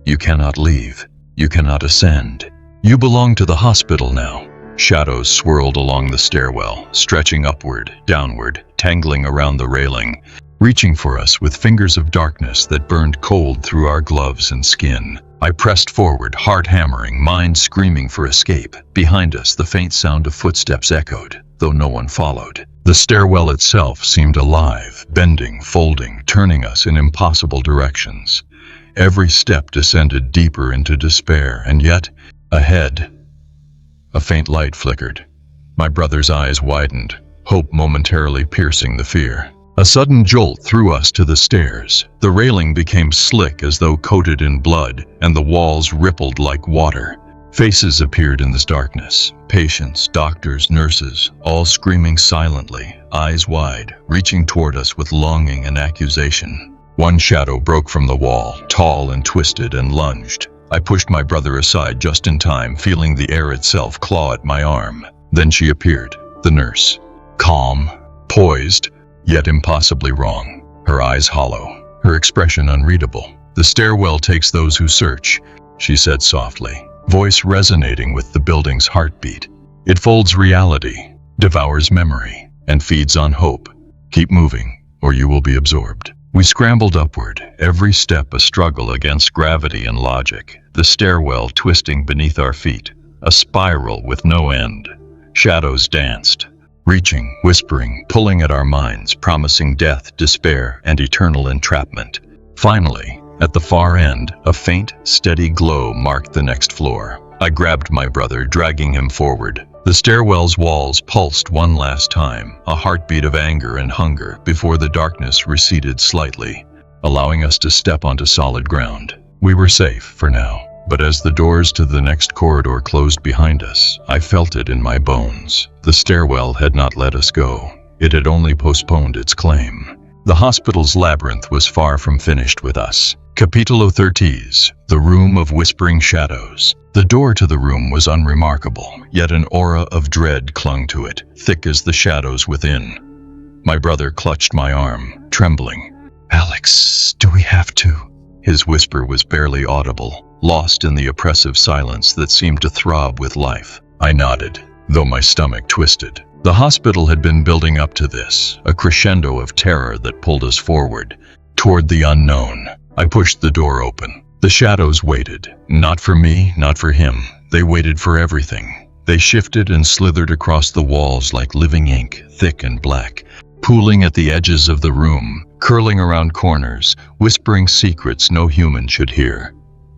"You cannot leave. You cannot ascend. You belong to the hospital now." Shadows swirled along the stairwell, stretching upward, downward, tangling around the railing, reaching for us with fingers of darkness that burned cold through our gloves and skin. I pressed forward, heart hammering, mind screaming for escape. Behind us, the faint sound of footsteps echoed, though no one followed. The stairwell itself seemed alive, bending, folding, turning us in impossible directions. Every step descended deeper into despair, and yet, ahead, a faint light flickered. My brother's eyes widened, hope momentarily piercing the fear. A sudden jolt threw us to the stairs. The railing became slick as though coated in blood, and the walls rippled like water. Faces appeared in this darkness. Patients, doctors, nurses, all screaming silently, eyes wide, reaching toward us with longing and accusation. One shadow broke from the wall, tall and twisted, and lunged. I pushed my brother aside just in time, feeling the air itself claw at my arm. Then she appeared, the nurse. Calm, poised, yet impossibly wrong. Her eyes hollow, her expression unreadable. "The stairwell takes those who search," she said softly, voice resonating with the building's heartbeat. "It folds reality, devours memory, and feeds on hope. Keep moving, or you will be absorbed." We scrambled upward, every step a struggle against gravity and logic, the stairwell twisting beneath our feet, a spiral with no end. Shadows danced, reaching, whispering, pulling at our minds, promising death, despair, and eternal entrapment. Finally, At the far end, a faint, steady glow marked the next floor. I grabbed my brother, dragging him forward. The stairwell's walls pulsed one last time, a heartbeat of anger and hunger before the darkness receded slightly, allowing us to step onto solid ground. We were safe for now, but as the doors to the next corridor closed behind us, I felt it in my bones. The stairwell had not let us go. It had only postponed its claim. The hospital's labyrinth was far from finished with us. Capítulo 30, the room of whispering shadows. The door to the room was unremarkable, yet an aura of dread clung to it, thick as the shadows within. My brother clutched my arm, trembling. "Alex, do we have to?" His whisper was barely audible, lost in the oppressive silence that seemed to throb with life. I nodded, though my stomach twisted. The hospital had been building up to this, a crescendo of terror that pulled us forward, toward the unknown. I pushed the door open. The shadows waited. Not for me, not for him. They waited for everything. They shifted and slithered across the walls like living ink, thick and black, pooling at the edges of the room, curling around corners, whispering secrets no human should hear.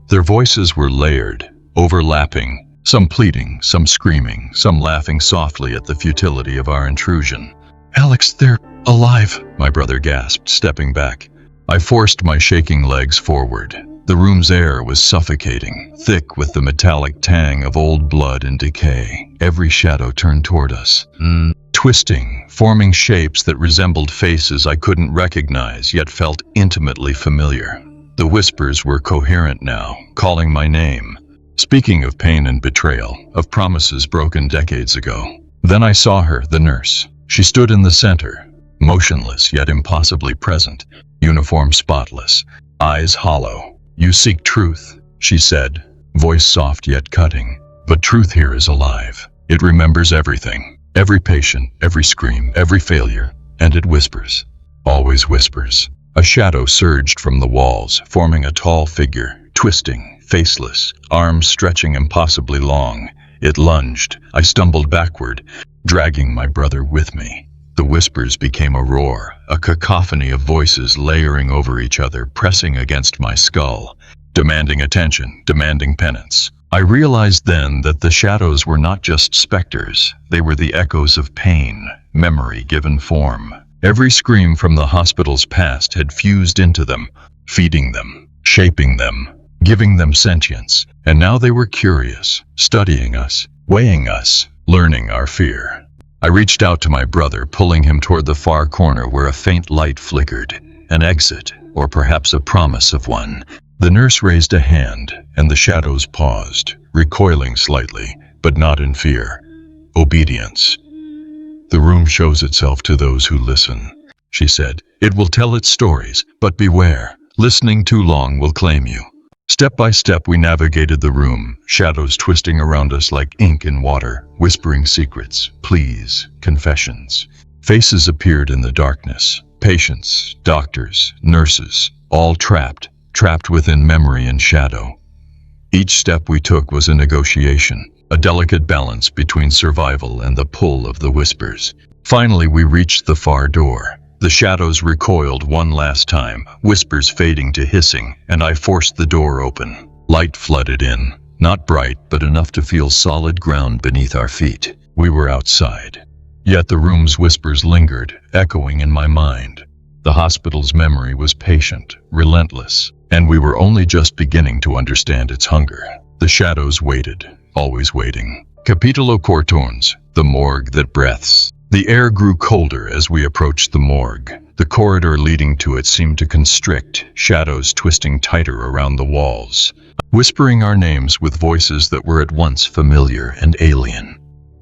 Their voices were layered, overlapping, some pleading, some screaming, some laughing softly at the futility of our intrusion. "Alex, they're alive," my brother gasped, stepping back. I forced my shaking legs forward. The room's air was suffocating, thick with the metallic tang of old blood and decay. Every shadow turned toward us, twisting, forming shapes that resembled faces I couldn't recognize yet felt intimately familiar. The whispers were coherent now, calling my name, speaking of pain and betrayal, of promises broken decades ago. Then I saw her, the nurse. She stood in the center, motionless yet impossibly present, uniform spotless, eyes hollow. "You seek truth," she said, voice soft yet cutting. "But truth here is alive. It remembers everything, every patient, every scream, every failure, and it whispers, always whispers." A shadow surged from the walls, forming a tall figure, twisting, faceless, arms stretching impossibly long. It lunged. I stumbled backward, dragging my brother with me. The whispers became a roar, a cacophony of voices layering over each other, pressing against my skull, demanding attention, demanding penance. I realized then that the shadows were not just specters. They were the echoes of pain, memory given form. Every scream from the hospital's past had fused into them, feeding them, shaping them, giving them sentience. And now they were curious, studying us, weighing us, learning our fear. I reached out to my brother, pulling him toward the far corner where a faint light flickered, an exit, or perhaps a promise of one. The nurse raised a hand, and the shadows paused, recoiling slightly, but not in fear. Obedience. "The room shows itself to those who listen," she said. "It will tell its stories, but beware. Listening too long will claim you." Step by step we navigated the room, shadows twisting around us like ink in water, whispering secrets, pleas, confessions. Faces appeared in the darkness, patients, doctors, nurses, all trapped within memory and shadow. Each step we took was a negotiation, a delicate balance between survival and the pull of the whispers. Finally we reached the far door. The shadows recoiled one last time, whispers fading to hissing, and I forced the door open. Light flooded in, not bright, but enough to feel solid ground beneath our feet. We were outside. Yet the room's whispers lingered, echoing in my mind. The hospital's memory was patient, relentless, and we were only just beginning to understand its hunger. The shadows waited, always waiting. Capítulo 14, the morgue that breathes. The air grew colder as we approached the morgue. The corridor leading to it seemed to constrict, shadows twisting tighter around the walls, whispering our names with voices that were at once familiar and alien.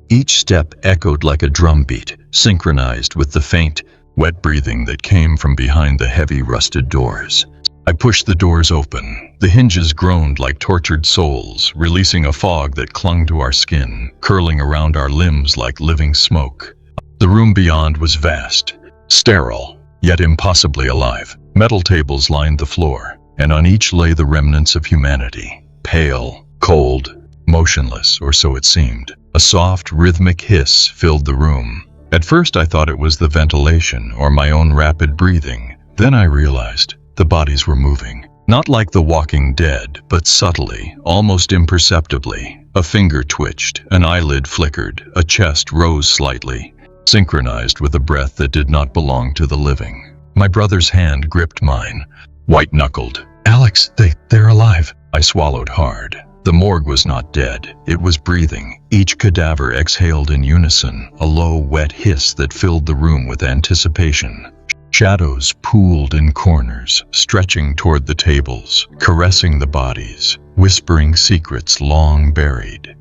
Each step echoed like a drumbeat, synchronized with the faint, wet breathing that came from behind the heavy rusted doors. I pushed the doors open. The hinges groaned like tortured souls, releasing a fog that clung to our skin, curling around our limbs like living smoke. The room beyond was vast, sterile, yet impossibly alive. Metal tables lined the floor, and on each lay the remnants of humanity, pale, cold, motionless, or so it seemed. A soft, rhythmic hiss filled the room. At first I thought it was the ventilation or my own rapid breathing. Then I realized the bodies were moving. Not like the walking dead, but subtly, almost imperceptibly. A finger twitched, an eyelid flickered, a chest rose slightly, synchronized with a breath that did not belong to the living. My brother's hand gripped mine, white-knuckled. "Alex, they're alive." I swallowed hard. The morgue was not dead. It was breathing. Each cadaver exhaled in unison, a low, wet hiss that filled the room with anticipation. Shadows pooled in corners, stretching toward the tables, caressing the bodies, whispering secrets long buried.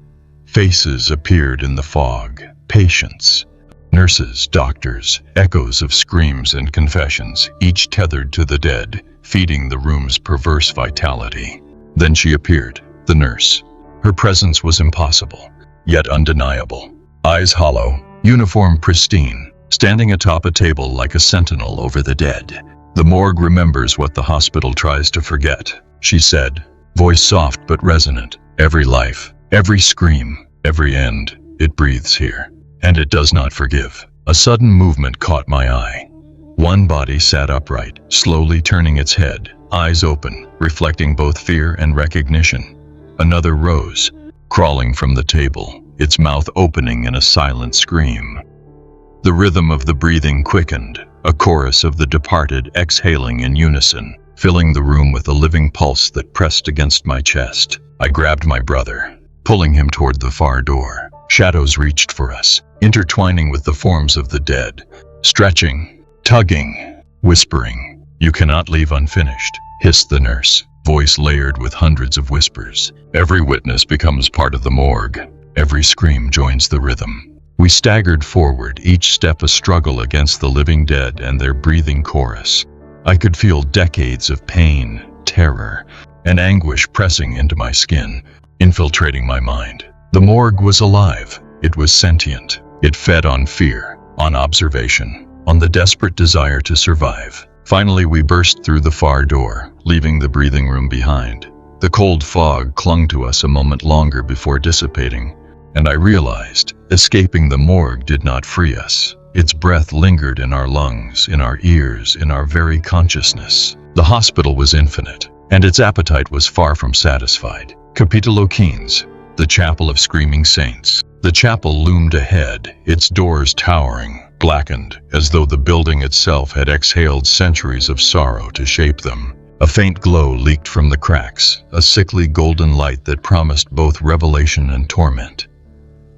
Faces appeared in the fog, patients, nurses, doctors, echoes of screams and confessions, each tethered to the dead, feeding the room's perverse vitality. Then she appeared, the nurse. Her presence was impossible, yet undeniable. Eyes hollow, uniform pristine, standing atop a table like a sentinel over the dead. "The morgue remembers what the hospital tries to forget," she said, voice soft but resonant. "Every life, every scream, every end, it breathes here. And it does not forgive." A sudden movement caught my eye. One body sat upright, slowly turning its head, eyes open, reflecting both fear and recognition. Another rose, crawling from the table, its mouth opening in a silent scream. The rhythm of the breathing quickened, a chorus of the departed exhaling in unison, filling the room with a living pulse that pressed against my chest. I grabbed my brother, pulling him toward the far door. Shadows reached for us, intertwining with the forms of the dead, stretching, tugging, whispering. "You cannot leave unfinished," hissed the nurse, voice layered with hundreds of whispers. "Every witness becomes part of the morgue. Every scream joins the rhythm." We staggered forward, each step a struggle against the living dead and their breathing chorus. I could feel decades of pain, terror, and anguish pressing into my skin, infiltrating my mind. The morgue was alive. It was sentient. It fed on fear, on observation, on the desperate desire to survive. Finally, we burst through the far door, leaving the breathing room behind. The cold fog clung to us a moment longer before dissipating, and I realized escaping the morgue did not free us. Its breath lingered in our lungs, in our ears, in our very consciousness. The hospital was infinite, and its appetite was far from satisfied. Capitolo Quinze, the Chapel of Screaming Saints. The chapel loomed ahead, its doors towering, blackened, as though the building itself had exhaled centuries of sorrow to shape them. A faint glow leaked from the cracks, a sickly golden light that promised both revelation and torment.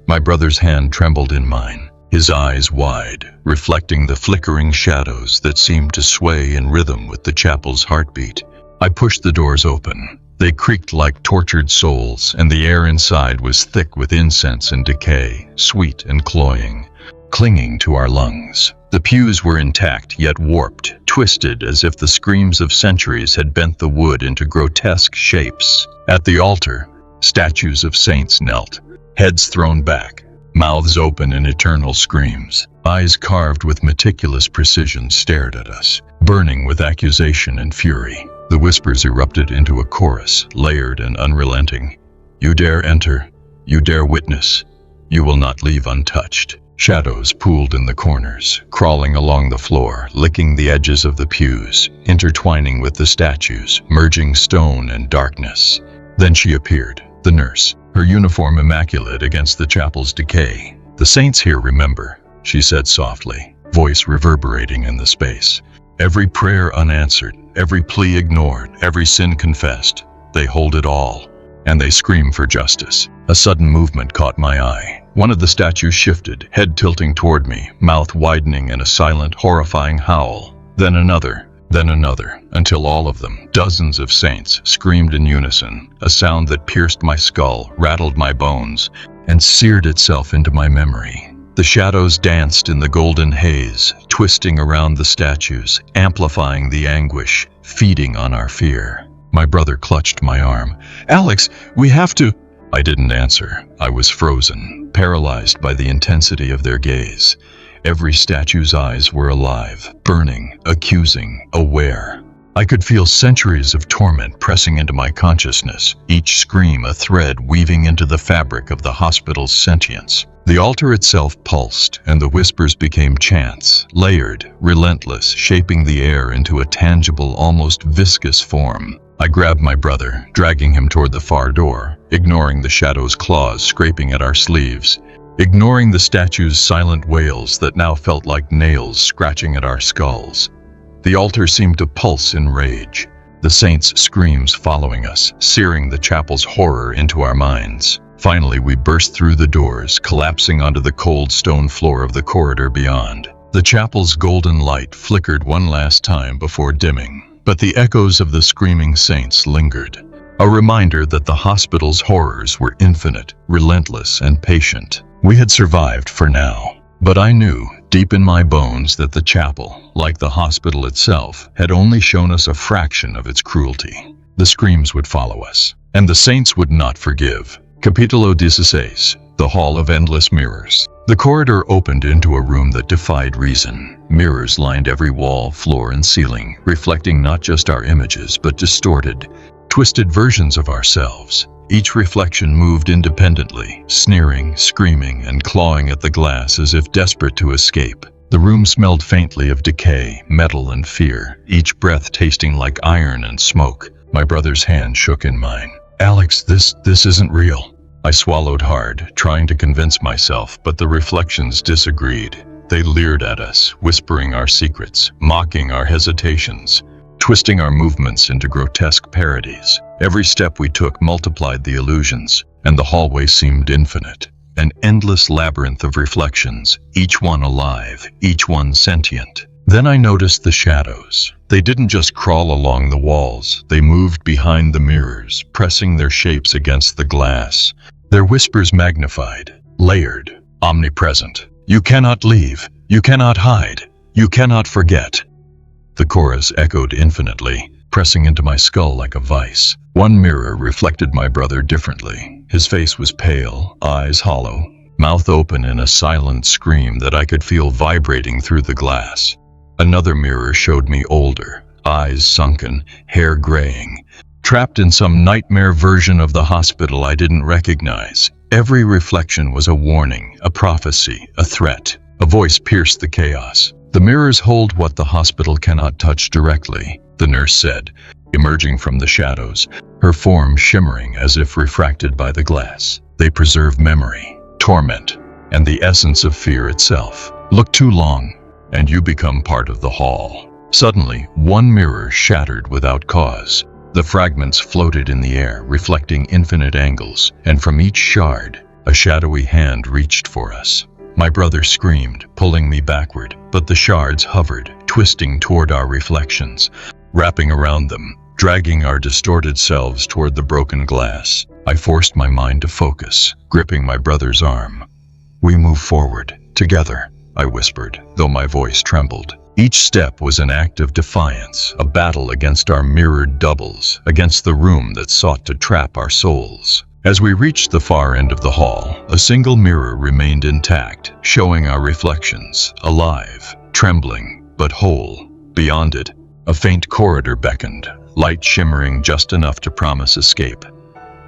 My brother's hand trembled in mine, his eyes wide, reflecting the flickering shadows that seemed to sway in rhythm with the chapel's heartbeat. I pushed the doors open. They creaked like tortured souls, and the air inside was thick with incense and decay, sweet and cloying, clinging to our lungs. The pews were intact, yet warped, twisted as if the screams of centuries had bent the wood into grotesque shapes. At the altar, statues of saints knelt, heads thrown back, mouths open in eternal screams. Eyes carved with meticulous precision stared at us, burning with accusation and fury. The whispers erupted into a chorus, layered and unrelenting. "You dare enter, you dare witness, you will not leave untouched." Shadows pooled in the corners, crawling along the floor, licking the edges of the pews, intertwining with the statues, merging stone and darkness. Then she appeared, the nurse, her uniform immaculate against the chapel's decay. "The saints here remember," she said softly, voice reverberating in the space. "Every prayer unanswered, every plea ignored, every sin confessed. They hold it all, and they scream for justice." A sudden movement caught my eye. One of the statues shifted, head tilting toward me, mouth widening in a silent, horrifying howl. Then another, until all of them, dozens of saints, screamed in unison, a sound that pierced my skull, rattled my bones, and seared itself into my memory. The shadows danced in the golden haze, twisting around the statues, amplifying the anguish, feeding on our fear. My brother clutched my arm. "Alex, we have to—" I didn't answer. I was frozen, paralyzed by the intensity of their gaze. Every statue's eyes were alive, burning, accusing, aware. I could feel centuries of torment pressing into my consciousness, each scream a thread weaving into the fabric of the hospital's sentience. The altar itself pulsed, and the whispers became chants, layered, relentless, shaping the air into a tangible, almost viscous form. I grabbed my brother, dragging him toward the far door, ignoring the shadow's claws scraping at our sleeves, ignoring the statue's silent wails that now felt like nails scratching at our skulls. The altar seemed to pulse in rage, the saints' screams following us, searing the chapel's horror into our minds. Finally, we burst through the doors, collapsing onto the cold stone floor of the corridor beyond. The chapel's golden light flickered one last time before dimming, but the echoes of the screaming saints lingered, a reminder that the hospital's horrors were infinite, relentless, and patient. We had survived for now, but I knew, deep in my bones, that the chapel, like the hospital itself, had only shown us a fraction of its cruelty. The screams would follow us, and the saints would not forgive. Capítulo 16, the Hall of Endless Mirrors. The corridor opened into a room that defied reason. Mirrors lined every wall, floor, and ceiling, reflecting not just our images, but distorted, twisted versions of ourselves. Each reflection moved independently, sneering, screaming, and clawing at the glass as if desperate to escape. The room smelled faintly of decay, metal, and fear, each breath tasting like iron and smoke. My brother's hand shook in mine. "Alex, this isn't real." I swallowed hard, trying to convince myself, but the reflections disagreed. They leered at us, whispering our secrets, mocking our hesitations, twisting our movements into grotesque parodies. Every step we took multiplied the illusions, and the hallway seemed infinite. An endless labyrinth of reflections, each one alive, each one sentient. Then I noticed the shadows. They didn't just crawl along the walls, they moved behind the mirrors, pressing their shapes against the glass. Their whispers magnified, layered, omnipresent. "You cannot leave, you cannot hide, you cannot forget." The chorus echoed infinitely, pressing into my skull like a vice. One mirror reflected my brother differently. His face was pale, eyes hollow, mouth open in a silent scream that I could feel vibrating through the glass. Another mirror showed me older, eyes sunken, hair graying, trapped in some nightmare version of the hospital I didn't recognize. Every reflection was a warning, a prophecy, a threat. A voice pierced the chaos. "The mirrors hold what the hospital cannot touch directly," the nurse said, emerging from the shadows, her form shimmering as if refracted by the glass. "They preserve memory, torment, and the essence of fear itself. Look too long, and you become part of the hall." Suddenly, one mirror shattered without cause. The fragments floated in the air, reflecting infinite angles, and from each shard, a shadowy hand reached for us. My brother screamed, pulling me backward, but the shards hovered, twisting toward our reflections, wrapping around them, dragging our distorted selves toward the broken glass. I forced my mind to focus, gripping my brother's arm. "We move forward, together," I whispered, though my voice trembled. Each step was an act of defiance, a battle against our mirrored doubles, against the room that sought to trap our souls. As we reached the far end of the hall, a single mirror remained intact, showing our reflections, alive, trembling, but whole. Beyond it, a faint corridor beckoned, light shimmering just enough to promise escape.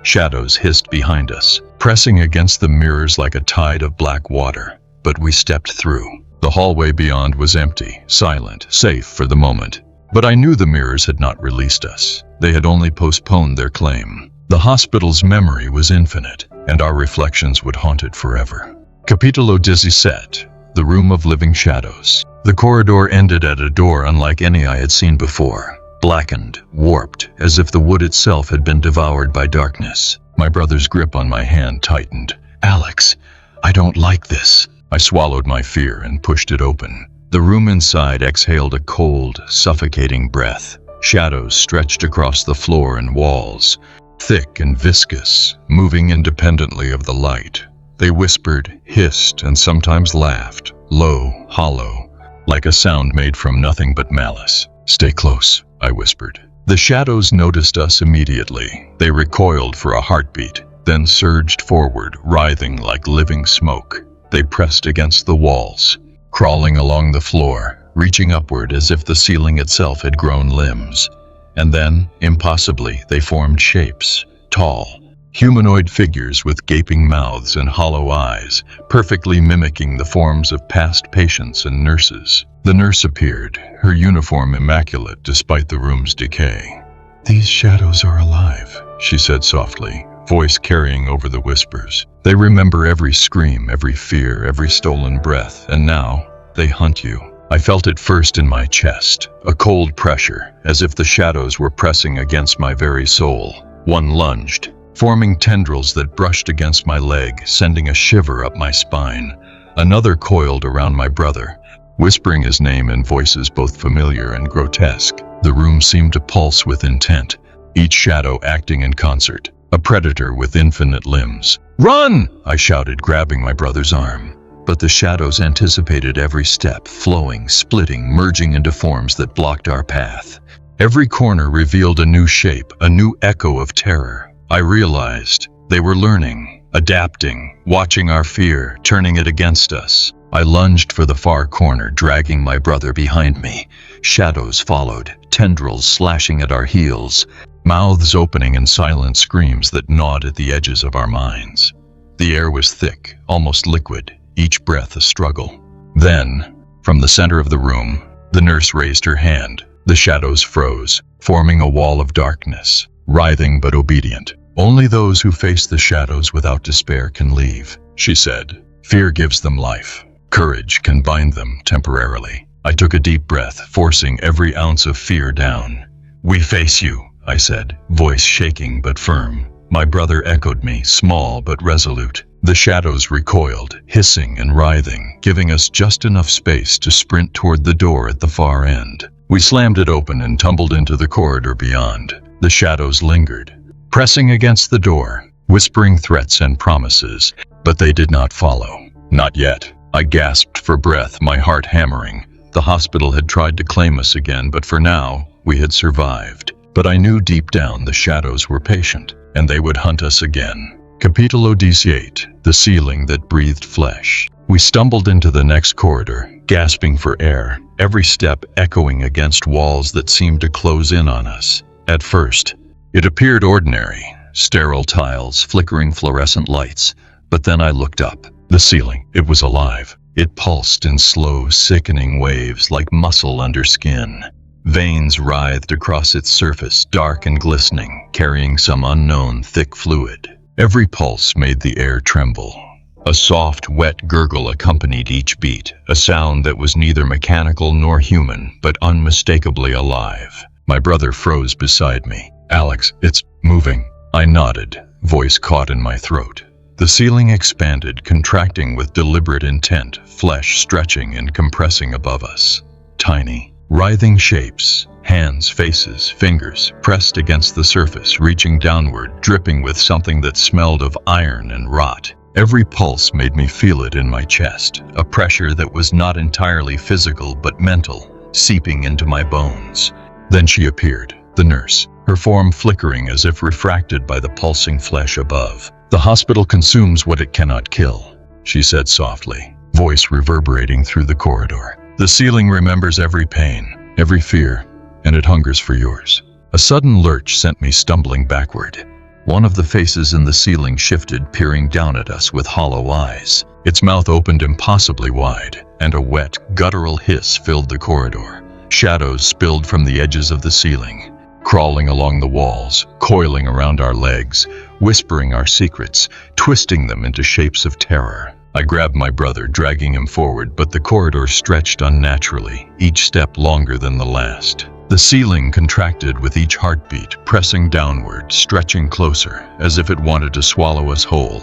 Shadows hissed behind us, pressing against the mirrors like a tide of black water, but we stepped through. The hallway beyond was empty, silent, safe for the moment. But I knew the mirrors had not released us. They had only postponed their claim. The hospital's memory was infinite, and our reflections would haunt it forever. Capítulo 17, the Room of Living Shadows. The corridor ended at a door unlike any I had seen before, blackened, warped, as if the wood itself had been devoured by darkness. My brother's grip on my hand tightened. "Alex, I don't like this." I swallowed my fear and pushed it open. The room inside exhaled a cold, suffocating breath. Shadows stretched across the floor and walls, thick and viscous, moving independently of the light. They whispered, hissed, and sometimes laughed, low, hollow, like a sound made from nothing but malice. "Stay close," I whispered. The shadows noticed us immediately. They recoiled for a heartbeat, then surged forward, writhing like living smoke. They pressed against the walls, crawling along the floor, reaching upward as if the ceiling itself had grown limbs. And then, impossibly, they formed shapes, tall, humanoid figures with gaping mouths and hollow eyes, perfectly mimicking the forms of past patients and nurses. The nurse appeared, her uniform immaculate despite the room's decay. "These shadows are alive," she said softly, voice carrying over the whispers. "They remember every scream, every fear, every stolen breath, and now they hunt you." I felt it first in my chest, a cold pressure, as if the shadows were pressing against my very soul. One lunged, forming tendrils that brushed against my leg, sending a shiver up my spine. Another coiled around my brother, whispering his name in voices both familiar and grotesque. The room seemed to pulse with intent, each shadow acting in concert, a predator with infinite limbs. "Run!" I shouted, grabbing my brother's arm. But the shadows anticipated every step, flowing, splitting, merging into forms that blocked our path. Every corner revealed a new shape, a new echo of terror. I realized they were learning, adapting, watching our fear, turning it against us. I lunged for the far corner, dragging my brother behind me. Shadows followed, tendrils slashing at our heels, mouths opening in silent screams that gnawed at the edges of our minds. The air was thick, almost liquid, each breath a struggle. Then, from the center of the room, the nurse raised her hand. The shadows froze, forming a wall of darkness, writhing but obedient. "Only those who face the shadows without despair can leave," she said. "Fear gives them life. Courage can bind them temporarily." I took a deep breath, forcing every ounce of fear down. "We face you," I said, voice shaking but firm. My brother echoed me, small but resolute. The shadows recoiled, hissing and writhing, giving us just enough space to sprint toward the door at the far end. We slammed it open and tumbled into the corridor beyond. The shadows lingered, pressing against the door, whispering threats and promises, but they did not follow. Not yet. I gasped for breath, my heart hammering. The hospital had tried to claim us again, but for now, we had survived. But I knew deep down the shadows were patient, and they would hunt us again. Capítulo 18, the ceiling that breathed flesh. We stumbled into the next corridor, gasping for air, every step echoing against walls that seemed to close in on us. At first, it appeared ordinary, sterile tiles, flickering fluorescent lights. But then I looked up. The ceiling, it was alive. It pulsed in slow, sickening waves like muscle under skin. Veins writhed across its surface, dark and glistening, carrying some unknown thick fluid. Every pulse made the air tremble. A soft, wet gurgle accompanied each beat, a sound that was neither mechanical nor human, but unmistakably alive. My brother froze beside me. "Alex, it's moving." I nodded, voice caught in my throat. The ceiling expanded, contracting with deliberate intent, flesh stretching and compressing above us. Tiny, writhing shapes, hands, faces, fingers, pressed against the surface, reaching downward, dripping with something that smelled of iron and rot. Every pulse made me feel it in my chest, a pressure that was not entirely physical but mental, seeping into my bones. Then she appeared, the nurse, her form flickering as if refracted by the pulsing flesh above. "The hospital consumes what it cannot kill," she said softly, voice reverberating through the corridor. "The ceiling remembers every pain, every fear, and it hungers for yours." A sudden lurch sent me stumbling backward. One of the faces in the ceiling shifted, peering down at us with hollow eyes. Its mouth opened impossibly wide, and a wet, guttural hiss filled the corridor. Shadows spilled from the edges of the ceiling, crawling along the walls, coiling around our legs, whispering our secrets, twisting them into shapes of terror. I grabbed my brother, dragging him forward, but the corridor stretched unnaturally, each step longer than the last. The ceiling contracted with each heartbeat, pressing downward, stretching closer, as if it wanted to swallow us whole.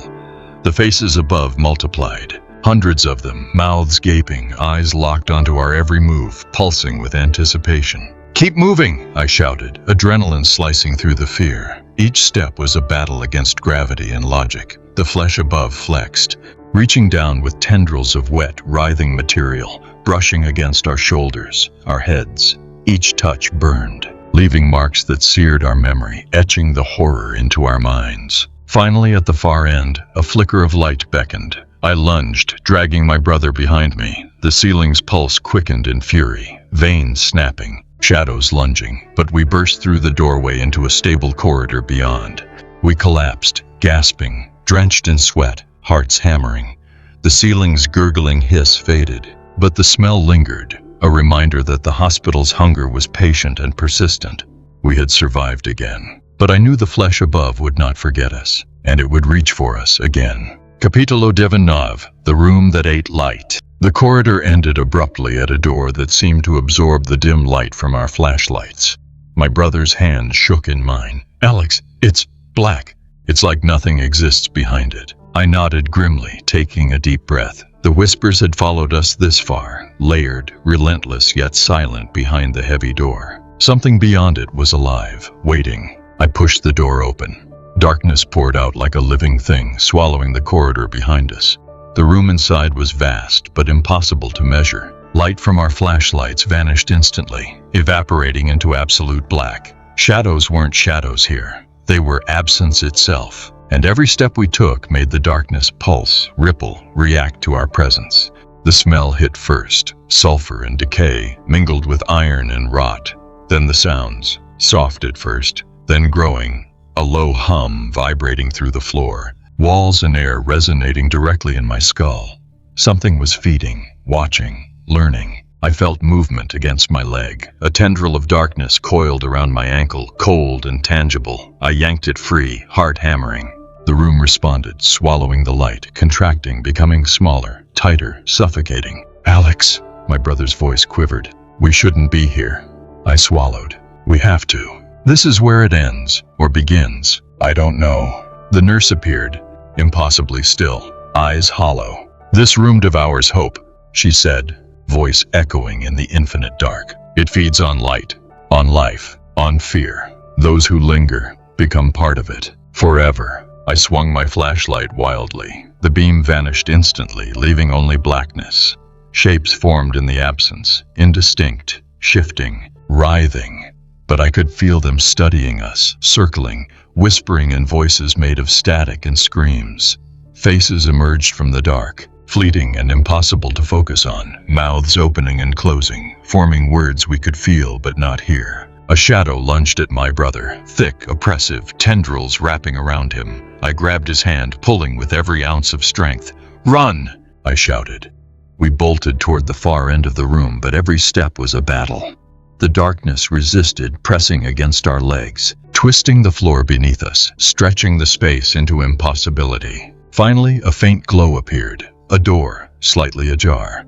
The faces above multiplied, hundreds of them, mouths gaping, eyes locked onto our every move, pulsing with anticipation. "Keep moving!" I shouted, adrenaline slicing through the fear. Each step was a battle against gravity and logic. The flesh above flexed, reaching down with tendrils of wet, writhing material, brushing against our shoulders, our heads. Each touch burned, leaving marks that seared our memory, etching the horror into our minds. Finally, at the far end, a flicker of light beckoned. I lunged, dragging my brother behind me. The ceiling's pulse quickened in fury, veins snapping, shadows lunging, but we burst through the doorway into a stable corridor beyond. We collapsed, gasping, drenched in sweat, hearts hammering. The ceiling's gurgling hiss faded, but the smell lingered, a reminder that the hospital's hunger was patient and persistent. We had survived again. But I knew the flesh above would not forget us, and it would reach for us again. Capítulo 19, the room that ate light. The corridor ended abruptly at a door that seemed to absorb the dim light from our flashlights. My brother's hand shook in mine. Alex, it's black. It's like nothing exists behind it. I nodded grimly, taking a deep breath. The whispers had followed us this far, layered, relentless yet silent behind the heavy door. Something beyond it was alive, waiting. I pushed the door open. Darkness poured out like a living thing, swallowing the corridor behind us. The room inside was vast, but impossible to measure. Light from our flashlights vanished instantly, evaporating into absolute black. Shadows weren't shadows here. They were absence itself. And every step we took made the darkness pulse, ripple, react to our presence. The smell hit first, sulfur and decay, mingled with iron and rot. Then the sounds, soft at first, then growing, a low hum vibrating through the floor, walls and air resonating directly in my skull. Something was feeding, watching, learning. I felt movement against my leg. A tendril of darkness coiled around my ankle, cold and tangible. I yanked it free, heart hammering. The room responded, swallowing the light, contracting, becoming smaller, tighter, suffocating. Alex, my brother's voice quivered. We shouldn't be here. I swallowed. We have to. This is where it ends, or begins. I don't know. The nurse appeared, impossibly still, eyes hollow. This room devours hope, she said, voice echoing in the infinite dark. It feeds on light, on life, on fear. Those who linger become part of it, forever. I swung my flashlight wildly. The beam vanished instantly, leaving only blackness. Shapes formed in the absence, indistinct, shifting, writhing. But I could feel them studying us, circling, whispering in voices made of static and screams. Faces emerged from the dark, fleeting and impossible to focus on, mouths opening and closing, forming words we could feel but not hear. A shadow lunged at my brother, thick, oppressive, tendrils wrapping around him. I grabbed his hand, pulling with every ounce of strength. "Run!" I shouted. We bolted toward the far end of the room, but every step was a battle. The darkness resisted, pressing against our legs, twisting the floor beneath us, stretching the space into impossibility. Finally, a faint glow appeared, a door, slightly ajar.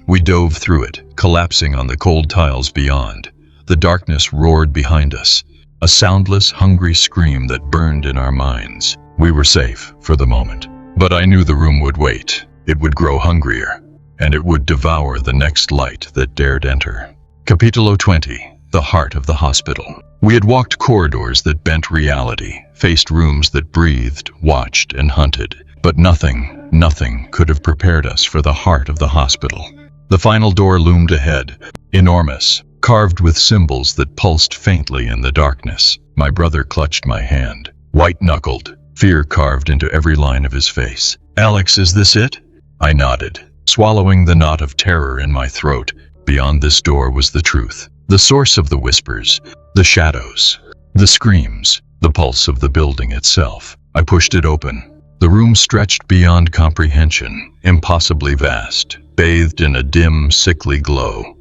We dove through it, collapsing on the cold tiles beyond. The darkness roared behind us, a soundless, hungry scream that burned in our minds. We were safe for the moment, but I knew the room would wait. It would grow hungrier, and it would devour the next light that dared enter. Capítulo 20, the heart of the hospital. We had walked corridors that bent reality, faced rooms that breathed, watched, and hunted. But nothing could have prepared us for the heart of the hospital. The final door loomed ahead, enormous, carved with symbols that pulsed faintly in the darkness. My brother clutched my hand, white-knuckled, fear carved into every line of his face. "Alex, is this it?" I nodded, swallowing the knot of terror in my throat. Beyond this door was the truth, the source of the whispers, the shadows, the screams, the pulse of the building itself. I pushed it open. The room stretched beyond comprehension, impossibly vast, bathed in a dim, sickly glow.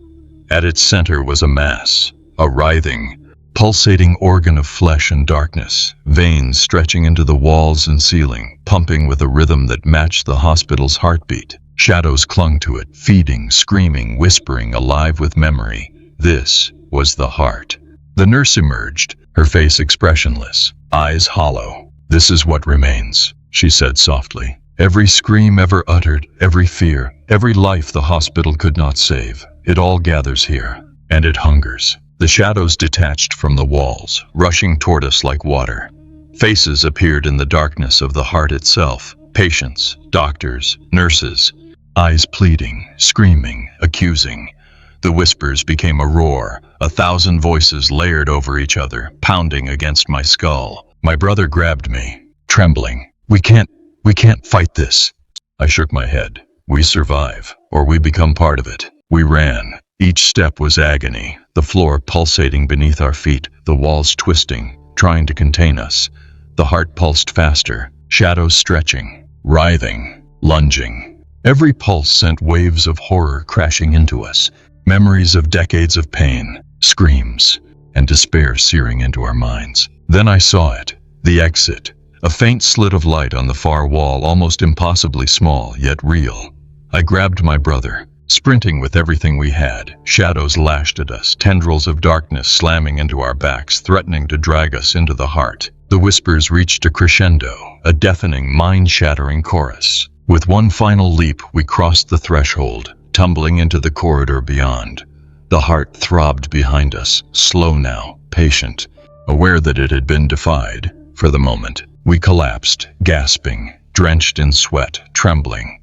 At its center was a mass, a writhing, pulsating organ of flesh and darkness, veins stretching into the walls and ceiling, pumping with a rhythm that matched the hospital's heartbeat. Shadows clung to it, feeding, screaming, whispering, alive with memory. This was the heart. The nurse emerged, her face expressionless, eyes hollow. "This is what remains," she said softly. "Every scream ever uttered, every fear, every life the hospital could not save. It all gathers here, and it hungers." The shadows detached from the walls, rushing toward us like water. Faces appeared in the darkness of the heart itself. Patients, doctors, nurses, eyes pleading, screaming, accusing. The whispers became a roar, 1,000 voices layered over each other, pounding against my skull. My brother grabbed me, trembling. We can't fight this." I shook my head. "We survive, or we become part of it." We ran. Each step was agony, the floor pulsating beneath our feet, the walls twisting, trying to contain us. The heart pulsed faster, shadows stretching, writhing, lunging. Every pulse sent waves of horror crashing into us, memories of decades of pain, screams, and despair searing into our minds. Then I saw it, the exit, a faint slit of light on the far wall, almost impossibly small, yet real. I grabbed my brother, sprinting with everything we had. Shadows lashed at us, tendrils of darkness slamming into our backs, threatening to drag us into the heart. The whispers reached a crescendo, a deafening, mind-shattering chorus. With one final leap, we crossed the threshold, tumbling into the corridor beyond. The heart throbbed behind us, slow now, patient, aware that it had been defied. For the moment, we collapsed, gasping, drenched in sweat, trembling.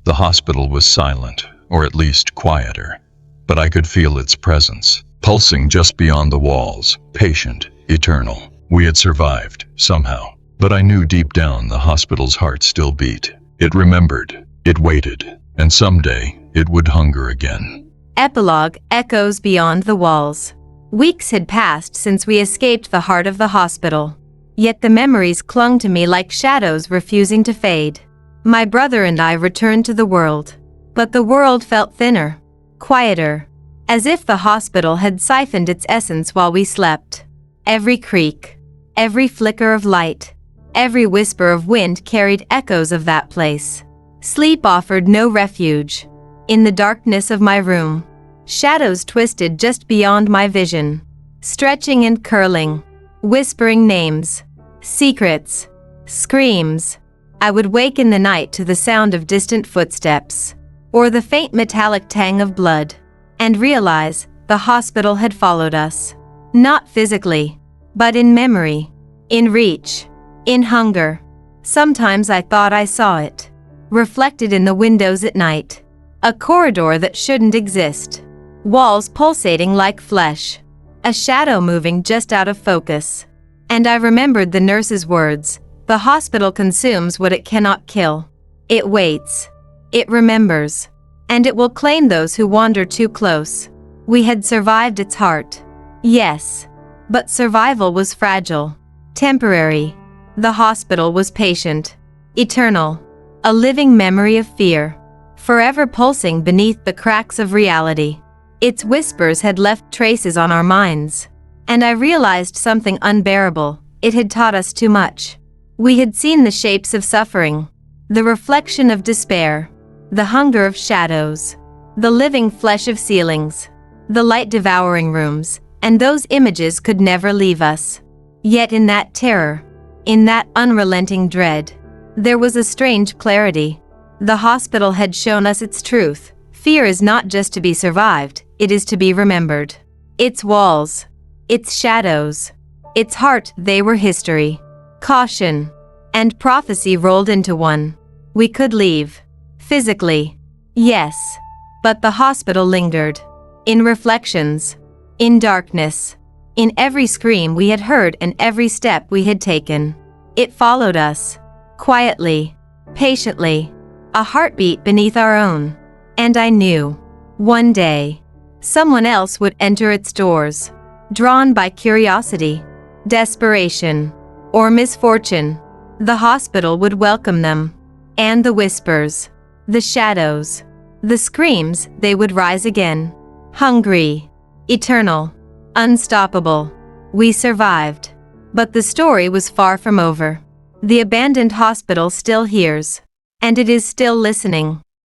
The hospital was silent, or at least quieter, but I could feel its presence, pulsing just beyond the walls, patient, eternal. We had survived, somehow, but I knew deep down the hospital's heart still beat. It remembered, it waited, and someday it would hunger again. Epilogue echoes beyond the walls. Weeks had passed since we escaped the heart of the hospital. Yet the memories clung to me like shadows refusing to fade. My brother and I returned to the world. But the world felt thinner, quieter, as if the hospital had siphoned its essence while we slept. Every creak, every flicker of light, every whisper of wind carried echoes of that place. Sleep offered no refuge. In the darkness of my room, shadows twisted just beyond my vision, stretching and curling, whispering names, secrets, screams. I would wake in the night to the sound of distant footsteps, or the faint metallic tang of blood, and realize the hospital had followed us. Not physically, but in memory, in reach, in hunger. Sometimes I thought I saw it, reflected in the windows at night. A corridor that shouldn't exist. Walls pulsating like flesh. A shadow moving just out of focus. And I remembered the nurse's words. The hospital consumes what it cannot kill. It waits. It remembers. And it will claim those who wander too close. We had survived its heart. Yes. But survival was fragile. Temporary. The hospital was patient. Eternal. A living memory of fear. Forever pulsing beneath the cracks of reality. Its whispers had left traces on our minds. And I realized something unbearable. It had taught us too much. We had seen the shapes of suffering, the reflection of despair, the hunger of shadows, the living flesh of ceilings, the light-devouring rooms, and those images could never leave us. Yet in that terror, in that unrelenting dread, there was a strange clarity. The hospital had shown us its truth. Fear is not just to be survived, it is to be remembered. Its walls, its shadows, its heart, they were history, caution, and prophecy rolled into one. We could leave. Physically, yes, but the hospital lingered. In reflections, in darkness, in every scream we had heard and every step we had taken. It followed us, quietly, patiently, a heartbeat beneath our own. And I knew, one day, someone else would enter its doors, drawn by curiosity, desperation, or misfortune. The hospital would welcome them. And the whispers, the shadows, the screams, they would rise again. Hungry, eternal, unstoppable. We survived. But the story was far from over. The abandoned hospital still hears. And it is still listening.